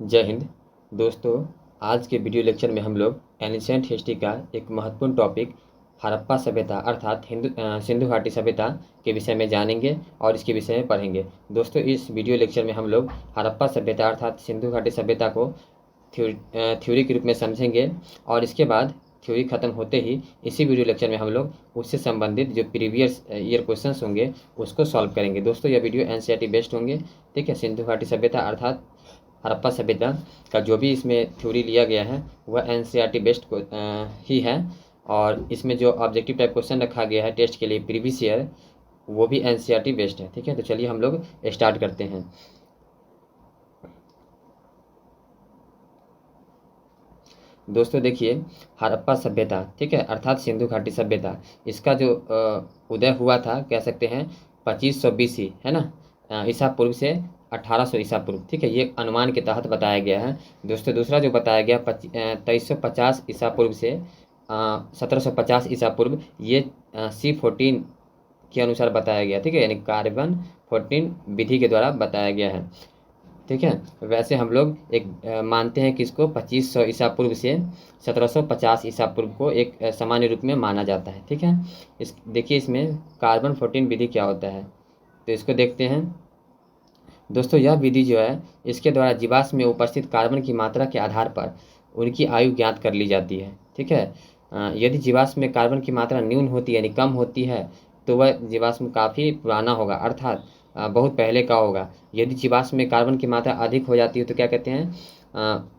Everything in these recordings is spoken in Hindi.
जय हिंद। दोस्तों, आज के वीडियो लेक्चर में हम लोग एंशिएंट हिस्ट्री का एक महत्वपूर्ण टॉपिक हड़प्पा सभ्यता अर्थात सिंधु घाटी सभ्यता के विषय में जानेंगे और इसके विषय में पढ़ेंगे। दोस्तों, इस वीडियो लेक्चर में हम लोग हड़प्पा सभ्यता अर्थात सिंधु घाटी सभ्यता को थ्योरी के रूप में समझेंगे और इसके बाद थ्योरी खत्म होते ही इसी वीडियो लेक्चर में हम लोग उससे संबंधित जो प्रीवियस ईयर क्वेश्चंस होंगे उसको सॉल्व करेंगे। दोस्तों, यह वीडियो एनसीईआरटी बेस्ड होंगे। ठीक है, सिंधु घाटी सभ्यता अर्थात हड़प्पा सभ्यता का जो भी इसमें थ्योरी लिया गया है वह एनसीईआरटी बेस्ड ही है और इसमें जो ऑब्जेक्टिव टाइप क्वेश्चन रखा गया है टेस्ट के लिए प्रीवियस ईयर वो भी एनसीईआरटी बेस्ड है। ठीक है, तो चलिए हम लोग स्टार्ट करते हैं। दोस्तों देखिए, हड़प्पा सभ्यता, ठीक है, अर्थात सिंधु घाटी सभ्यता, इसका जो उदय हुआ था कह सकते हैं 2500 BC, है ना, ईसा पूर्व से 1800 ईसा पूर्व। ठीक है, ये अनुमान के तहत बताया गया है। दोस्तों, दूसरा जो बताया गया 2350 ईसा पूर्व से 1750 ईसा पूर्व, ये C14 के अनुसार बताया गया। ठीक है, यानी कार्बन 14 विधि के द्वारा बताया गया है। ठीक है, वैसे हम लोग एक मानते हैं कि इसको 2500 ईसा पूर्व से 1750 ईसा पूर्व को एक सामान्य रूप में माना जाता है। ठीक है, इस देखिए इसमें कार्बन 14 विधि क्या होता है, तो इसको देखते हैं। दोस्तों, यह विधि जो है इसके द्वारा जीवाश्म में उपस्थित कार्बन की मात्रा के आधार पर उनकी आयु ज्ञात कर ली जाती है। ठीक है, यदि जीवाश्म में कार्बन की मात्रा न्यून होती है यानी कम होती है तो वह जीवाश्म काफ़ी पुराना होगा अर्थात बहुत पहले का होगा। यदि जीवाश्म में कार्बन की मात्रा अधिक हो जाती है तो क्या कहते हैं,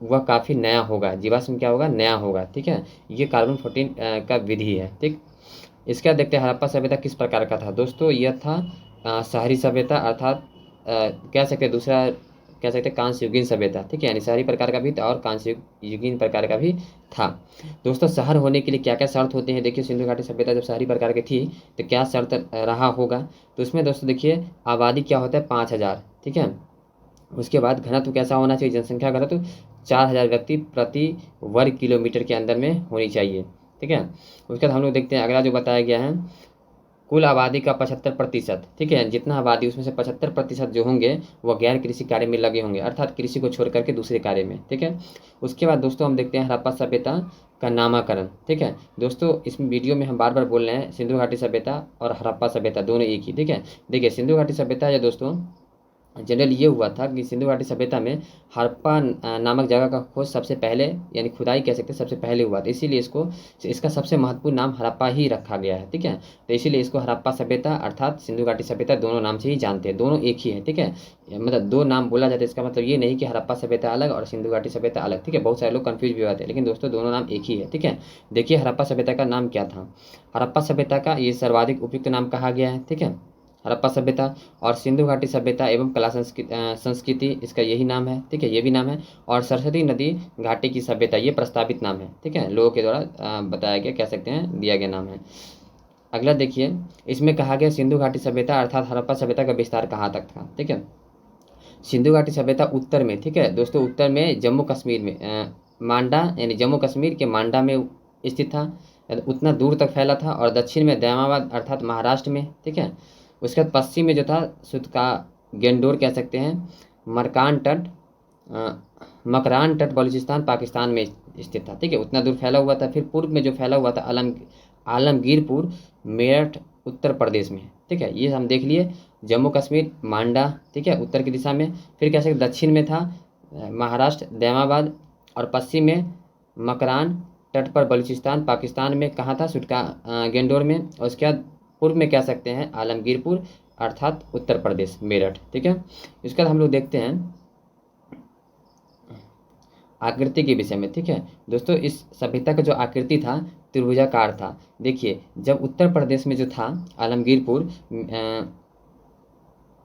वह काफ़ी नया होगा, जीवाश्म क्या होगा, नया होगा। ठीक है, ये कार्बन 14 का विधि है। ठीक, इसका देखते हैं हड़प्पा सभ्यता किस प्रकार का था। दोस्तों, यह था शहरी सभ्यता अर्थात कह सकते हैं दूसरा कह सकते हैं कांस्य युगीन सभ्यता। ठीक है, यानी शहरी प्रकार का भी था और कांस्य युगीन प्रकार का भी था। दोस्तों, शहर होने के लिए क्या क्या शर्त होते हैं, देखिए सिंधु घाटी सभ्यता जब शहरी प्रकार की थी तो क्या शर्त रहा होगा। तो उसमें दोस्तों देखिए आबादी क्या होता है 5000। ठीक है, उसके बाद घनत्व कैसा होना चाहिए, जनसंख्या घनत्व 4000 व्यक्ति प्रति वर्ग किलोमीटर के अंदर में होनी चाहिए। ठीक है, उसके बाद हम लोग देखते हैं अगला जो बताया गया है कुल आबादी का 75%। ठीक है, जितना आबादी उसमें से 75% जो होंगे वह गैर कृषि कार्य में लगे होंगे अर्थात कृषि को छोड़ करके दूसरे कार्य में। ठीक है, उसके बाद दोस्तों हम देखते हैं हड़प्पा सभ्यता का नामकरण। ठीक है, दोस्तों इस वीडियो में हम बार बार बोल रहे हैं सिंधु घाटी सभ्यता और हड़प्पा सभ्यता दोनों एक ही। ठीक है, देखिए सिंधु घाटी सभ्यता या दोस्तों जनरल ये हुआ था कि सिंधु घाटी सभ्यता में हड़प्पा नामक जगह का खोज सबसे पहले यानी खुदाई कह सकते हैं सबसे पहले हुआ था, इसीलिए इसका सबसे महत्वपूर्ण नाम हड़प्पा ही रखा गया है। ठीक है, तो इसीलिए इसको हड़प्पा सभ्यता अर्थात सिंधु घाटी सभ्यता दोनों नाम से ही जानते हैं, दोनों एक ही है। ठीक है, मतलब दो नाम बोला जाता है इसका मतलब ये नहीं कि हड़प्पा सभ्यता अलग और सिंधु घाटी सभ्यता अलग। ठीक है, बहुत सारे लोग कन्फ्यूज भी होते हैं, लेकिन दोस्तों दोनों नाम एक ही है। ठीक है, देखिए हड़प्पा सभ्यता का नाम क्या था, हड़प्पा सभ्यता का ये सर्वाधिक उपयुक्त नाम कहा गया है। ठीक है, हड़प्पा सभ्यता और सिंधु घाटी सभ्यता एवं कला संस्कृति इसका यही नाम है। ठीक है, ये भी नाम है और सरस्वती नदी घाटी की सभ्यता ये प्रस्तावित नाम है। ठीक है, लोगों के द्वारा बताया गया कह सकते हैं दिया गया नाम है। अगला देखिए, इसमें कहा गया सिंधु घाटी सभ्यता अर्थात हड़प्पा सभ्यता का विस्तार कहाँ तक था। ठीक है, सिंधु घाटी सभ्यता उत्तर में, ठीक है दोस्तों, उत्तर में जम्मू कश्मीर में मांडा यानी जम्मू कश्मीर के मांडा में स्थित था, उतना दूर तक फैला था और दक्षिण में दयामाबाद अर्थात महाराष्ट्र में। ठीक है, उसके बाद पश्चिम में जो था सुतका गेंडोर कह सकते हैं, मरकान तट मकरान तट बलूचिस्तान पाकिस्तान में स्थित था। ठीक है, उतना दूर फैला हुआ था। फिर पूर्व में जो फैला हुआ था आलमगीरपुर मेरठ उत्तर प्रदेश में। ठीक है, ये हम देख लिए जम्मू कश्मीर मांडा। ठीक है, उत्तर की दिशा में। फिर कह सकते दक्षिण में था महाराष्ट्र दयामाबाद और पश्चिम में मकरान तट पर बलूचिस्तान पाकिस्तान में कहाँ था, सुटका गेंडोर में। और उसके बाद पूर्व में कह सकते हैं आलमगीरपुर अर्थात उत्तर प्रदेश मेरठ। ठीक है, इसके बाद हम लोग देखते हैं आकृति के विषय में। ठीक है दोस्तों, इस सभ्यता का जो आकृति था त्रिभुजाकार था। देखिए जब उत्तर प्रदेश में जो था आलमगीरपुर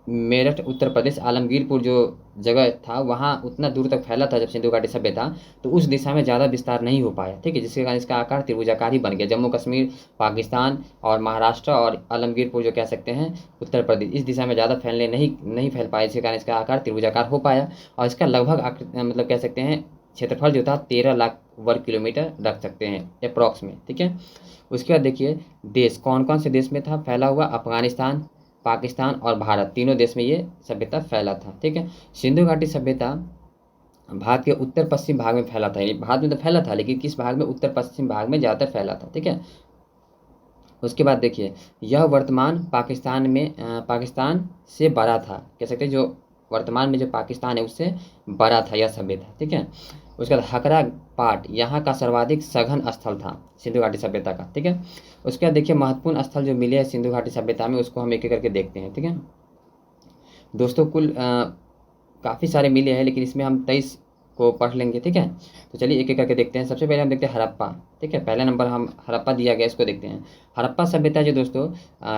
मेरठ उत्तर प्रदेश आलमगीरपुर जो जगह था वहाँ उतना दूर तक फैला था जब सिंधु घाटी सभ्यता, तो उस दिशा में ज़्यादा विस्तार नहीं हो पाया। ठीक है, जिसके कारण इसका आकार त्रिभुजाकार ही बन गया। जम्मू कश्मीर पाकिस्तान और महाराष्ट्र और आलमगीरपुर जो कह सकते हैं उत्तर प्रदेश, इस दिशा में ज़्यादा फैलने नहीं फैल पाए, जिसके कारण इसका आकार त्रिभुजाकार हो पाया। और इसका लगभग मतलब कह सकते हैं क्षेत्रफल जो था 13 लाख वर्ग किलोमीटर रख सकते हैं अप्रॉक्स में। ठीक है, उसके बाद देखिए देश कौन कौन से देश में था फैला हुआ, अफगानिस्तान पाकिस्तान और भारत तीनों देश में ये सभ्यता फैला था। ठीक है, सिंधु घाटी सभ्यता भारत के उत्तर पश्चिम भाग में फैला था। ये भारत में तो फैला था, लेकिन किस भाग में? उत्तर पश्चिम भाग में ज़्यादातर फैला था। ठीक है। उसके बाद देखिए, यह वर्तमान पाकिस्तान में पाकिस्तान से बड़ा था, कह सकते हैं जो वर्तमान में जो पाकिस्तान है उससे बड़ा था यह सभ्यता। ठीक है। उसके बाद हकरा पाट यहाँ का सर्वाधिक सघन स्थल था सिंधु घाटी सभ्यता का। ठीक है। उसके बाद देखिए, महत्वपूर्ण स्थल जो मिले हैं सिंधु घाटी सभ्यता में, उसको हम एक एक करके देखते हैं। ठीक है दोस्तों, कुल काफ़ी सारे मिले हैं, लेकिन इसमें हम 23 को पढ़ लेंगे। ठीक है। तो चलिए एक एक करके देखते हैं। सबसे पहले हम देखते हैं हड़प्पा। ठीक है, पहला नंबर हम हड़प्पा दिया गया, इसको देखते हैं। हड़प्पा सभ्यता जो दोस्तों,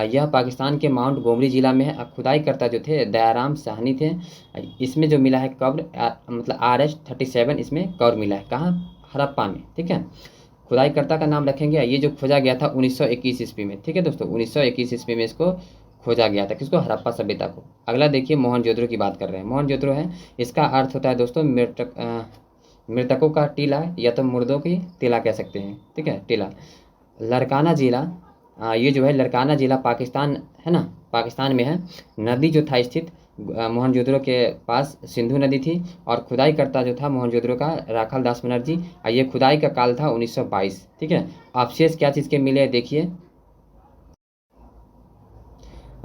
यह पाकिस्तान के माउंट गोमरी जिला में है। खुदाई करता जो थे दयाराम साहनी थे। इसमें जो मिला है कब्र, मतलब RH-37 इसमें कब्र मिला है। कहाँ? हड़प्पा में। ठीक है। खुदाईकर्ता का नाम रखेंगे। ये जो खोजा गया था 1921 ईस्वी में। ठीक है दोस्तों, 1921 ईस्वी में इसको खोजा गया था। किसको? हड़प्पा सभ्यता को। अगला देखिए, मोहनजोदड़ो की बात कर रहे हैं। मोहनजोदड़ो है, इसका अर्थ होता है दोस्तों मृतकों का टीला, या तो मुर्दों की टीला कह सकते हैं। ठीक है, टीला। लड़काना जिला, ये जो है लड़काना जिला पाकिस्तान है ना, पाकिस्तान में है। नदी जो था स्थित मोहनजोदड़ो के पास सिंधु नदी थी। और खुदाई करता जो था मोहनजोदड़ो का राखाल दास बनर्जी। ये खुदाई का काल था 1922। ठीक है। अवशेष क्या चीज़ के मिले देखिए,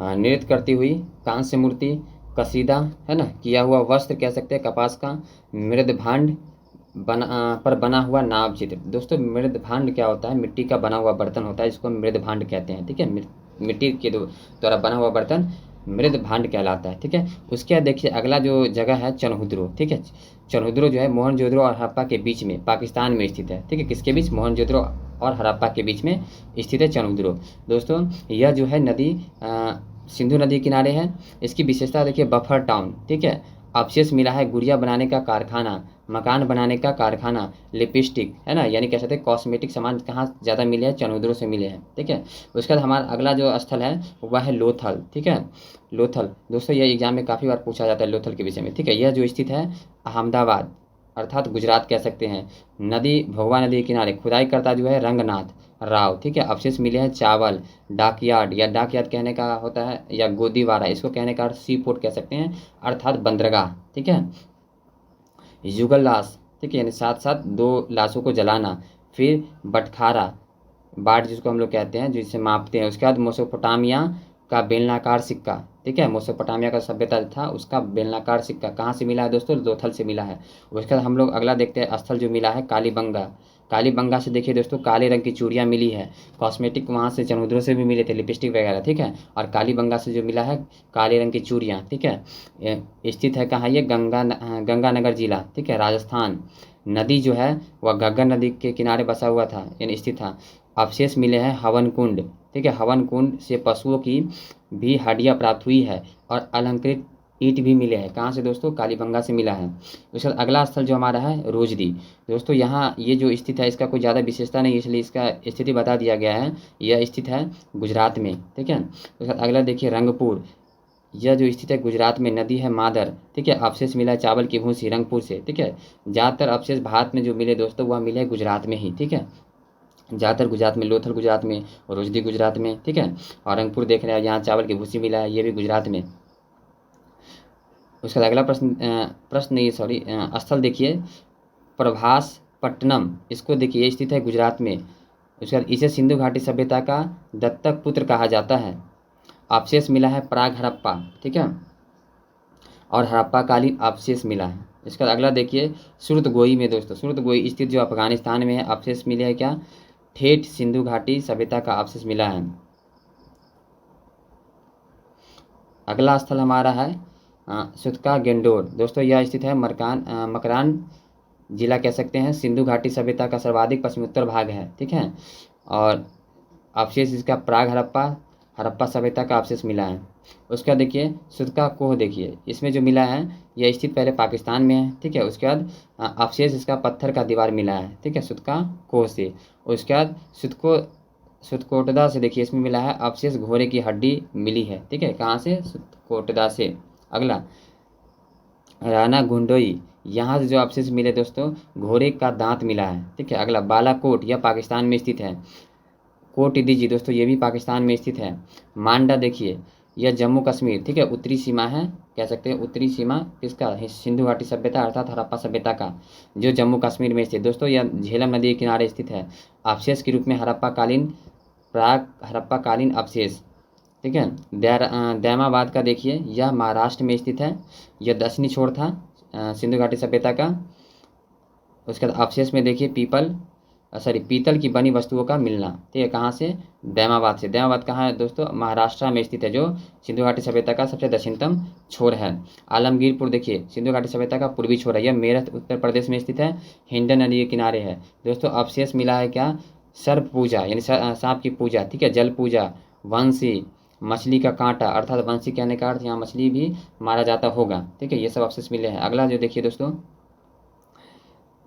नृत्य करती हुई कांस्य मूर्ति, कसीदा है ना, किया हुआ वस्त्र कह सकते हैं कपास का, मृदभांड पर बना हुआ नाव चित्र। दोस्तों मृदभांड क्या होता है? मिट्टी का बना हुआ बर्तन होता है, इसको हम मृदभांड कहते हैं। ठीक है। मिट्टी के द्वारा बना हुआ बर्तन मृदभांड कहलाता है। ठीक है। उसके बाद देखिए, अगला जो जगह है चनहुद्रो। ठीक है। चनहुद्रो जो है मोहनजोदड़ो और हड़प्पा के बीच में पाकिस्तान में स्थित है। ठीक है। किसके बीच? मोहनजोदड़ो और हड़प्पा के बीच में स्थित है चनहुद्रो। दोस्तों यह जो है नदी सिंधु नदी किनारे है। इसकी विशेषता देखिए, बफर टाउन। ठीक है। अवशेष मिला है गुड़िया बनाने का कारखाना, मकान बनाने का कारखाना, लिपस्टिक है ना, यानी कह सकते हैं कॉस्मेटिक सामान कहाँ ज़्यादा मिले हैं? चनहुद्रो से मिले हैं। ठीक है। उसके बाद हमारा अगला जो स्थल है वह है लोथल। ठीक है। लोथल दोस्तों, यह एग्जाम में काफ़ी बार पूछा जाता है लोथल के विषय में। ठीक है। यह जो स्थित है अहमदाबाद अर्थात गुजरात कह सकते हैं। नदी भोगवा नदी के किनारे। खुदाई करता जो है रंगनाथ राव। ठीक है। अवशेष मिले हैं चावल, डाकयार्ड, या डाकयार्ड कहने का होता है, या गोदीवारा, इसको कहने का सी पोर्ट कह सकते हैं, अर्थात बंदरगाह। ठीक है। युगल लाश। ठीक है, यानी साथ साथ दो लाशों को जलाना। फिर बटखारा बाट जिसको हम लोग कहते हैं, जिसे मापते हैं। उसके बाद मोसोपोटामिया का बेलनाकार सिक्का। ठीक है। मोसोपोटामिया का सभ्यता था, उसका बेलनाकार सिक्का कहाँ से मिला है दोस्तों? लोथल से मिला है। उसके बाद हम लोग अगला देखते हैं स्थल जो मिला है कालीबंगा। कालीबंगा से देखिए दोस्तों, काले रंग की चूड़ियाँ मिली है। कॉस्मेटिक वहाँ से चनहुद्रो से भी मिले थे, लिपस्टिक वगैरह। ठीक है। और कालीबंगा से जो मिला है काले रंग की चूड़ियाँ। ठीक है। स्थित है कहाँ? ये गंगानगर जिला। ठीक है, राजस्थान। नदी जो है वह घग्गर नदी के किनारे बसा हुआ था, यानी स्थित था। अवशेष मिले हैं हवन कुंड। ठीक है। हवन कुंड से पशुओं की भी हड्डियाँ प्राप्त हुई है। और अलंकृत ईंट भी मिले हैं। कहाँ से दोस्तों? कालीबंगा से मिला है। उसके बाद अगला स्थल जो हमारा है रोजदी। दोस्तों यहाँ ये जो स्थित है इसका कोई ज़्यादा विशेषता नहीं, इसलिए इसका स्थिति बता दिया गया है। यह स्थित है गुजरात में। ठीक है। उसके बाद अगला देखिए रंगपुर। यह जो स्थित है गुजरात में। नदी है मादर। ठीक है। अवशेष मिला है चावल की भूसी रंगपुर से। ठीक है। ज़्यादातर अवशेष भारत में जो मिले दोस्तों वह मिले गुजरात में ही। ठीक है। ज़्यादातर गुजरात में, लोथल गुजरात में, और रोजदी गुजरात में। ठीक है। और रंगपुर देख रहे हैं, यहाँ चावल की भूसी मिला है, ये भी गुजरात में। उसका अगला प्रश्न नहीं, सॉरी, स्थल देखिए प्रभास पट्टनम। इसको देखिए, ये स्थित है गुजरात में। उसके बाद इसे सिंधु घाटी सभ्यता का दत्तक पुत्र कहा जाता है। अवशेष मिला है प्राग हड़प्पा। ठीक है। और हड़प्पा कालीन अवशेष मिला है। इसका अगला देखिए सुरतगोई में। दोस्तों सुरतगोई स्थित जो अफगानिस्तान में है, अवशेष मिले हैं क्या? ठेठ सिंधु घाटी सभ्यता का अवशेष मिला है। अगला स्थल हमारा है सुतका गेंडोर। दोस्तों यह स्थित है मकरान जिला कह सकते हैं। सिंधु घाटी सभ्यता का सर्वाधिक पश्चिमोत्तर भाग है। ठीक है। और अवशेष इसका प्राग हड़प्पा सभ्यता का अवशेष मिला है। उसका देखिए सुतका कोह। देखिए इसमें जो मिला है यह स्थित पहले पाकिस्तान में है। ठीक है। उसके बाद अवशेष इसका पत्थर का दीवार मिला है। ठीक है, सुतका कोह से। उसके बाद सुतकोटदा से देखिए इसमें मिला है अवशेष घोड़े की हड्डी मिली है। ठीक है, कहाँ से? सुतकोटदा से। अगला राना गुंडोई, यहाँ से जो अवशेष मिले दोस्तों घोड़े का दांत मिला है। ठीक है। अगला बालाकोट, यह पाकिस्तान में स्थित है। कोट दीजिए दोस्तों, ये भी पाकिस्तान में स्थित है। मांडा देखिए, यह जम्मू कश्मीर। ठीक है, उत्तरी सीमा है कह सकते हैं उत्तरी सीमा किसका, सिंधु घाटी सभ्यता अर्थात हड़प्पा सभ्यता का, जो जम्मू कश्मीर में स्थित। दोस्तों यह झेलम नदी के किनारे स्थित है। अवशेष के रूप में प्राग हड़प्पा कालीन अवशेष, ठीक है। दैमाबाद का देखिए, यह महाराष्ट्र में स्थित है। यह दक्षिणी छोर था सिंधु घाटी सभ्यता का। उसके बाद अवशेष में देखिए पीतल की बनी वस्तुओं का मिलना, ठीक है। कहाँ से, दैमाबाद से। दैमाबाद कहाँ है दोस्तों, महाराष्ट्र में स्थित है, जो सिंधु घाटी सभ्यता का सबसे दक्षिणतम छोर है। आलमगीरपुर देखिए सिंधु घाटी सभ्यता का पूर्वी छोर है। यह मेरठ उत्तर प्रदेश में स्थित है, हिंडन नदी के किनारे है। दोस्तों अवशेष मिला है क्या, सर्प पूजा यानी सांप की पूजा, ठीक है, जल पूजा, वंशी, मछली का कांटा अर्थात वंशी कहने का अर्थ यहाँ मछली भी मारा जाता होगा, ठीक है। ये सब अवशेष मिले हैं। अगला जो देखिए दोस्तों,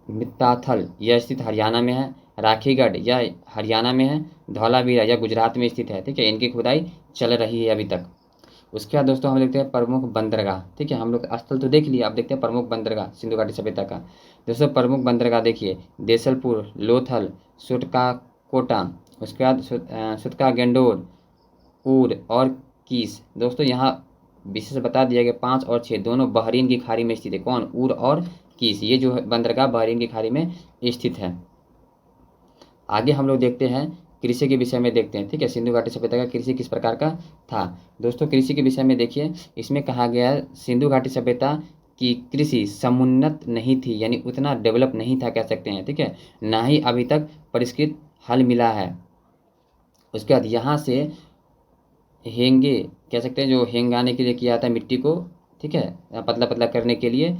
मित्ताथल यह स्थित हरियाणा में है। राखीगढ़ यह हरियाणा में है। धौलावीरा यह गुजरात में स्थित है, ठीक है। इनकी खुदाई चल रही है अभी तक। उसके बाद दोस्तों हम देखते हैं प्रमुख बंदरगाह, ठीक है। हम लोग स्थल तो देख लिया, अब देखते हैं प्रमुख बंदरगाह सिंधु घाटी सभ्यता का। दोस्तों प्रमुख बंदरगाह देखिए, देसलपुर, लोथल, सुटकाकोटा, उसके बाद सुटका गेंडोर, ऊर और कीस। दोस्तों यहाँ विशेष बता दिया गया 5 और 6 दोनों बहरीन की खाड़ी में स्थित है। कौन, ऊर और कीस, ये जो बंदरगाह बहरीन की खाड़ी में स्थित है। आगे हम लोग देखते हैं कृषि के विषय में देखते हैं, ठीक है। सिंधु घाटी सभ्यता का कृषि किस प्रकार का था। दोस्तों कृषि के विषय में देखिए, इसमें कहा गया है सिंधु घाटी सभ्यता की कृषि समुन्नत नहीं थी, यानी उतना डेवलप नहीं था कह सकते हैं, ठीक है। ना ही अभी तक परिष्कृत हल मिला है। उसके बाद यहाँ से हेंगे कह सकते हैं, जो हेंगाने के लिए किया था मिट्टी को, ठीक है, पतला पतला करने के लिए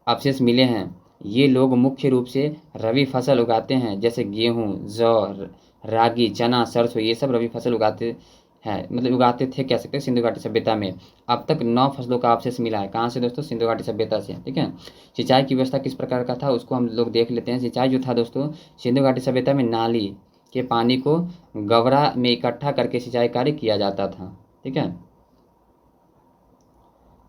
अवशेष मिले हैं। ये लोग मुख्य रूप से रबी फसल उगाते हैं, जैसे गेहूँ, जौ, रागी, चना, सरसों, ये सब रबी फसल उगाते हैं, मतलब उगाते थे कह सकते हैं सिंधु घाटी सभ्यता में। अब तक 9 फसलों का अवशेष मिला है। कहाँ से दोस्तों, सिंधु घाटी सभ्यता से, ठीक है। सिंचाई की व्यवस्था किस प्रकार का था उसको हम लोग देख लेते हैं। सिंचाई जो था दोस्तों, सिंधु घाटी सभ्यता में नाली के पानी को गवरा में इकट्ठा करके सिंचाई कार्य किया जाता था, ठीक है।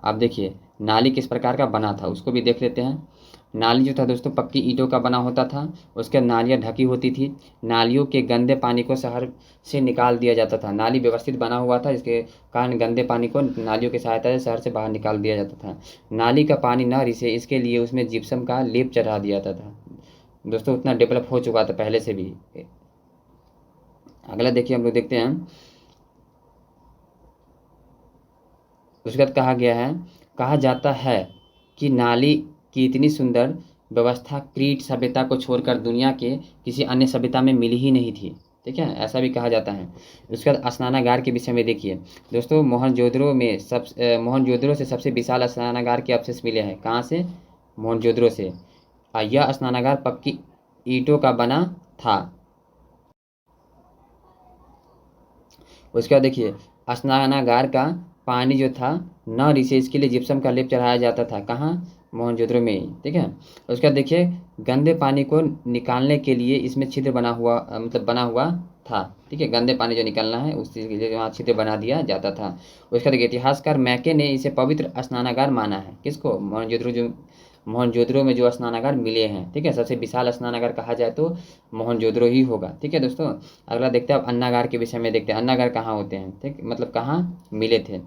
अब देखिए नाली किस प्रकार का बना था उसको भी देख लेते हैं। नाली जो था दोस्तों पक्की ईंटों का बना होता था। उसके नालियाँ ढकी होती थी। नालियों के गंदे पानी को शहर से निकाल दिया जाता था। नाली व्यवस्थित बना हुआ था, जिसके कारण गंदे पानी को नालियों की सहायता से शहर से बाहर निकाल दिया जाता था। नाली का पानी न रिसे इसके लिए उसमें जिप्सम का लेप चढ़ा दिया जाता था। दोस्तों उतना डेवलप हो चुका था पहले से भी। अगला देखिए हम लोग देखते हैं, उसके बाद कहा जाता है कि नाली की इतनी सुंदर व्यवस्था क्रीट सभ्यता को छोड़कर दुनिया के किसी अन्य सभ्यता में मिली ही नहीं थी, ठीक है, ऐसा भी कहा जाता है। उसके बाद स्नानागार के विषय में देखिए दोस्तों, मोहनजोदड़ो से सबसे विशाल स्नानागार के अवशेष मिले हैं। कहाँ से, मोहनजोदड़ो से। यह स्नानागार पक्की ईंटों का बना था। उसके बाद देखिए स्नानागार का पानी जो था न रिसे इसके लिए जिप्सम का लेप चढ़ाया जाता था। कहाँ, मोहनजोदड़ो में ही, ठीक है। उसके बाद देखिए गंदे पानी को निकालने के लिए इसमें छिद्र बना हुआ था, ठीक है। गंदे पानी जो निकलना है उस चीज़ के लिए वहाँ छिद्र बना दिया जाता था। उसके बाद देखिए इतिहासकार मैके ने इसे पवित्र स्नानागार माना है। किसको, मोहनजोदड़ो में जो स्नानागार मिले हैं, ठीक है। सबसे विशाल स्नानागार कहा जाए तो मोहनजोदड़ो ही होगा, ठीक है दोस्तों। अगला देखते हैं अब अन्नागार के विषय में देखते हैं। अन्नागार कहाँ होते हैं, ठीक, मतलब कहाँ मिले थे।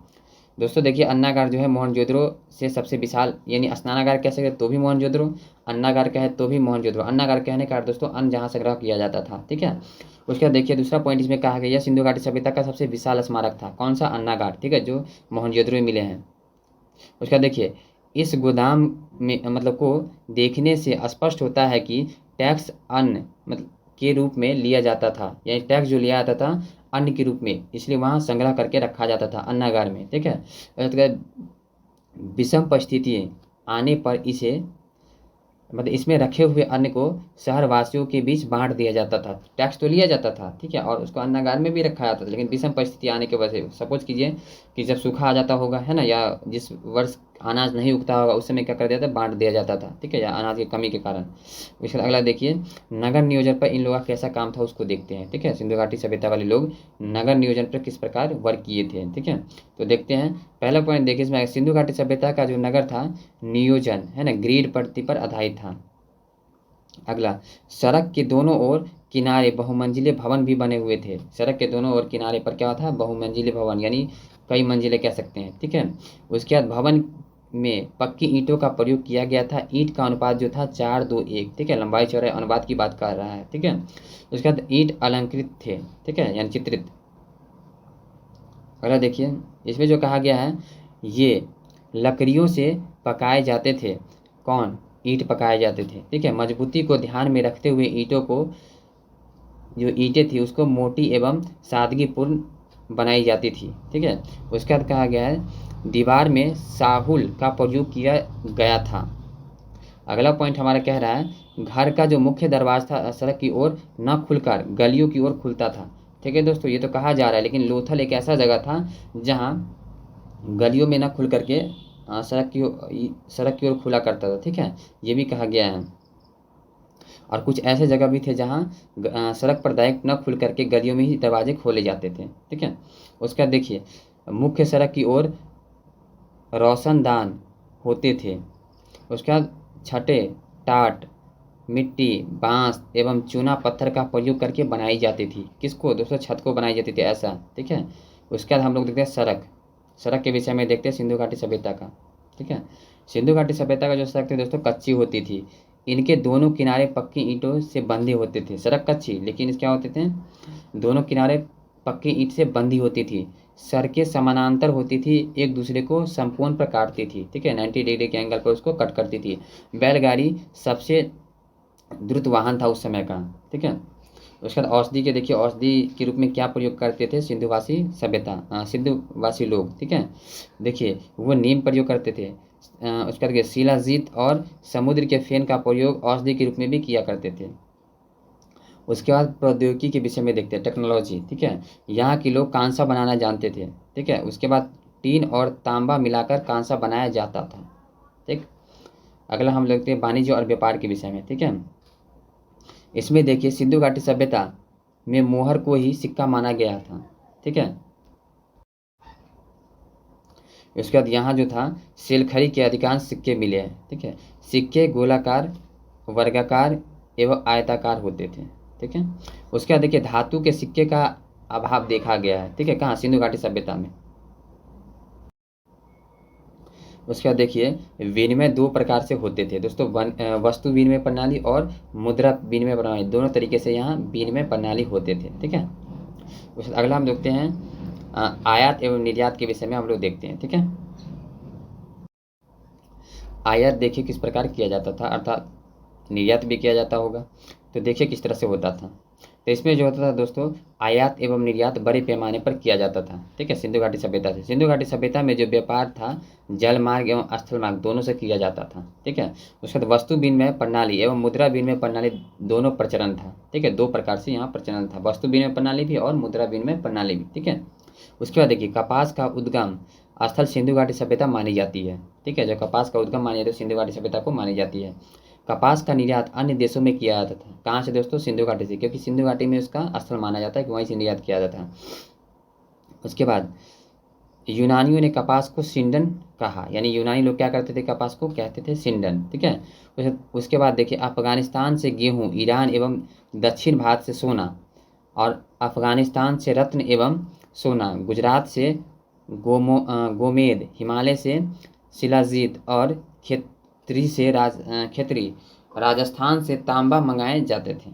दोस्तों देखिए अन्नागार जो है मोहनजोदड़ो से सबसे विशाल, यानी स्नानागार कह सकते तो भी मोहनजोदड़ो, अन्नागार कहे तो भी मोहनजोदड़ो। अन्नागार कहने का अर्थ दोस्तों अन्न जहाँ संग्रह किया जाता था, ठीक है। उसके बाद देखिए दूसरा पॉइंट इसमें कहा गया सिंधु घाटी सभ्यता का सबसे विशाल स्मारक था। कौन सा, अन्नागार, ठीक है, जो मोहनजोदड़ो में मिले हैं। उसका देखिए इस गोदाम में मतलब को देखने से स्पष्ट होता है कि टैक्स अन्न मतलब के रूप में लिया जाता था, यानी टैक्स जो लिया जाता था अन्न के रूप में, इसलिए वहाँ संग्रह करके रखा जाता था अन्नागार में, ठीक है। विषम परिस्थिति आने पर इसे मतलब इसमें रखे हुए अन्न को शहरवासियों के बीच बांट दिया जाता था। टैक्स तो लिया जाता था, ठीक है, और उसको अन्नागार में भी रखा जाता था, लेकिन विषम परिस्थिति आने के वजह से सपोज कीजिए कि जब सूखा आ जाता होगा, है ना, या जिस वर्ष अनाज नहीं उगता होगा उस समय क्या कर दिया था, बांट दिया जाता था, ठीक है, या अनाज की कमी के कारण। इसके अगला देखिए नगर नियोजन पर इन लोगों का कैसा काम था उसको देखते हैं, ठीक है। सिंधु घाटी सभ्यता वाले लोग नगर नियोजन पर किस प्रकार वर्क किए थे, ठीक है। तो देखते हैं पहला पॉइंट देखिए इसमें, सिंधु घाटी सभ्यता का जो नगर था नियोजन है ना ग्रीड पद्धति पर आधारित था। अगला सड़क के दोनों ओर किनारे बहुमंजिले भवन भी बने हुए थे। सड़क के दोनों ओर किनारे पर क्या था, बहुमंजिले भवन, यानी कई मंजिलें कह सकते हैं, ठीक है। उसके बाद भवन में पक्की ईंटों का प्रयोग किया गया था। ईंट का अनुपात जो था 4:2:1, ठीक है, लंबाई चौड़ाई अनुपात की बात कर रहा है, ठीक है। उसके बाद ईंट अलंकृत थे, ठीक है, यानी चित्रित। अगला देखिए, इसमें जो कहा गया है, ये लकड़ियों से पकाए जाते थे। कौन? ईंट पकाए जाते थे, ठीक है। मजबूती को ध्यान में रखते हुए ईंटों को, जो ईंटें थी उसको मोटी एवं सादगीपूर्ण बनाई जाती थी, ठीक है। उसके बाद कहा गया है दीवार में साहुल का प्रयोग किया गया था। अगला पॉइंट हमारा कह रहा है घर का जो मुख्य दरवाजा था सड़क की ओर न खुलकर गलियों की ओर खुलता था, ठीक है दोस्तों। ये तो कहा जा रहा है, लेकिन लोथल एक ऐसा जगह था जहाँ गलियों में न खुल करके सड़क की ओर खुला करता था, ठीक है, ये भी कहा गया है। और कुछ ऐसे जगह भी थे जहाँ सड़क पर डायरेक्ट न खुल करके गलियों में ही दरवाजे खोले जाते थे, ठीक है। उसके बाद देखिए, मुख्य सड़क की ओर रोशनदान होते थे। उसके बाद छतें टाट, मिट्टी, बांस एवं चूना पत्थर का प्रयोग करके बनाई जाती थी। किसको दोस्तों? छत को बनाई जाती थी, ऐसा, ठीक है। उसके बाद हम लोग देखते हैं सड़क के विषय में देखते हैं सिंधु घाटी सभ्यता का, ठीक है। सिंधु घाटी सभ्यता का जो सड़क थी दोस्तों कच्ची होती थी। इनके दोनों किनारे पक्की ईंटों से बंधे होते थे। सड़क कच्ची, लेकिन क्या होते थे? दोनों किनारे पक्की ईंट से बंधी होती थी। सड़कें समानांतर होती थी, एक दूसरे को संपूर्ण पर काटती थी, ठीक है, 90 डिग्री के एंगल पर उसको कट करती थी। बैलगाड़ी सबसे द्रुत वाहन था उस समय का, ठीक है। उसके बाद औषधि के देखिए, औषधि के रूप में क्या प्रयोग करते थे सिंधुवासी लोग, ठीक है। देखिए, वो नीम प्रयोग करते थे। उसके बाद देखिए शिलाजीत और समुद्र के फेन का प्रयोग औषधि के रूप में भी किया करते थे। उसके बाद प्रौद्योगिकी के विषय में देखते हैं, टेक्नोलॉजी, ठीक है। यहाँ के लोग कांसा बनाना जानते थे, ठीक है। उसके बाद टीन और तांबा मिलाकर कांसा बनाया जाता था, ठीक। अगला हम देखते हैं वाणिज्य और व्यापार के विषय में, ठीक है। इसमें देखिए सिंधु घाटी सभ्यता में मोहर को ही सिक्का माना गया था, ठीक है। उसके बाद यहाँ जो था सेलखड़ी के अधिकांश सिक्के मिले हैं, ठीक है। सिक्के गोलाकार, वर्गाकार एवं आयताकार होते थे, ठीक है। उसके बाद देखिए धातु के सिक्के का अभाव देखा गया है, ठीक है, कहाँ? सिंधु घाटी सभ्यता में। उसके बाद देखिए विनिमय दो प्रकार से होते थे दोस्तों, वस्तु विनिमय प्रणाली और मुद्रा विनिमय प्रणाली, दोनों तरीके से यहाँ विनिमय प्रणाली होते थे, ठीक है। उसके बाद अगला हम देखते हैं आयात एवं निर्यात के विषय में हम लोग देखते हैं, ठीक है। आयात देखिए किस प्रकार किया जाता था, अर्थात निर्यात भी किया जाता होगा, तो देखिए किस तरह से होता था। तो इसमें जो होता था दोस्तों आयात एवं निर्यात बड़े पैमाने पर किया जाता था, ठीक है, सिंधु घाटी सभ्यता से। सिंधु घाटी सभ्यता में जो व्यापार था जल मार्ग एवं स्थल मार्ग दोनों से किया जाता था, ठीक है। उसके बाद वस्तु विनिमय प्रणाली एवं मुद्रा विनिमय प्रणाली दोनों प्रचलन था, ठीक है, दो प्रकार से यहाँ प्रचलन था, वस्तु विनिमय प्रणाली भी और मुद्रा विनिमय प्रणाली भी, ठीक है। उसके बाद देखिए कपास का उद्गम स्थल सिंधु घाटी सभ्यता मानी जाती है, ठीक है। जो कपास का उद्गम मानी जाती है सिंधु घाटी सभ्यता को मानी जाती है। कपास का निर्यात अन्य देशों में किया जाता था। कहाँ से दोस्तों? सिंधु घाटी से, क्योंकि सिंधु घाटी में उसका स्थल माना जाता है कि वहीं से निर्यात किया जाता है। उसके बाद यूनानियों ने कपास को सिंडन कहा, यानी यूनानी लोग क्या करते थे? कपास को कहते थे सिंडन, ठीक है। उसके बाद देखिए अफगानिस्तान से गेहूँ, ईरान एवं दक्षिण भारत से सोना, और अफगानिस्तान से रत्न एवं सोना, गुजरात से गोमेद, हिमालय से शिलाजीत और खेतरी राजस्थान से तांबा मंगाए जाते थे,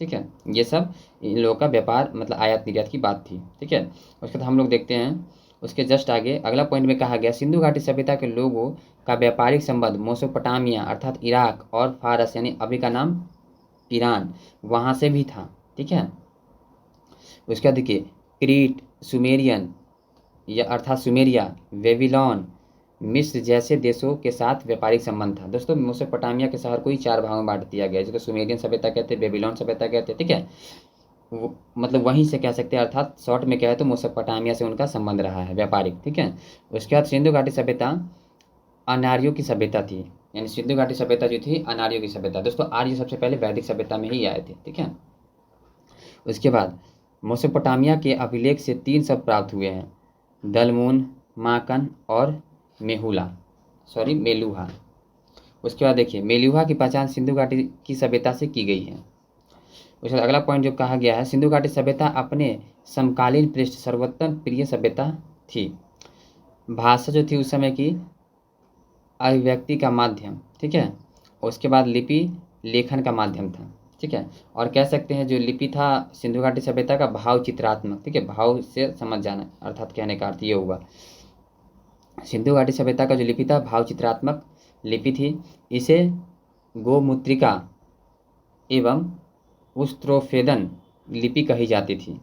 ठीक है। ये सब इन लोगों का व्यापार मतलब आयात निर्यात की बात थी, ठीक है। उसके बाद हम लोग देखते हैं उसके जस्ट आगे अगला पॉइंट में कहा गया सिंधु घाटी सभ्यता के लोगों का व्यापारिक संबंध मोसोपोटामिया अर्थात इराक और फारस यानी अभी का नाम ईरान वहाँ से भी था, ठीक है। उसके बाद देखिए क्रीट, सुमेरियन या अर्थात सुमेरिया, बेबीलोन, मिस्र जैसे देशों के साथ व्यापारिक संबंध था। दोस्तों मेसोपोटामिया के शहर को ही 4 भागों में बांट दिया गया, जिसको सुमेरियन सभ्यता कहते हैं, बेबीलोन सभ्यता कहते हैं, ठीक है। मतलब वहीं से कह सकते हैं, अर्थात शॉर्ट में कहे तो मेसोपोटामिया से उनका संबंध रहा है व्यापारिक, ठीक है। उसके बाद सिंधु घाटी सभ्यता अनार्यों की सभ्यता थी, यानी सिंधु घाटी सभ्यता जो थी अनार्यों की सभ्यता। दोस्तों आर्य सबसे पहले वैदिक सभ्यता में ही आए थे, ठीक है। उसके बाद मेसोपोटामिया के अभिलेख से 3 शब्द प्राप्त हुए हैं, दलमून, माकन और मेलुहा। उसके बाद देखिए मेलुहा की पहचान सिंधु घाटी की सभ्यता से की गई है। उसके बाद अगला पॉइंट जो कहा गया है सिंधु घाटी सभ्यता अपने समकालीन पृष्ठ सर्वोत्तम प्रिय सभ्यता थी। भाषा जो थी उस समय की अभिव्यक्ति का माध्यम, ठीक है। उसके बाद लिपि लेखन का माध्यम था, ठीक है। और कह सकते हैं जो लिपि था सिंधु घाटी सभ्यता का भाव चित्रात्मक, ठीक है, भाव से समझ जाना, अर्थात कहने का अर्थ ये हुआ। सिंधु घाटी सभ्यता का जो लिपि था भाव चित्रात्मक लिपि थी। इसे गोमुद्रिका एवं उस्त्रोफेदन लिपि कही जाती थी।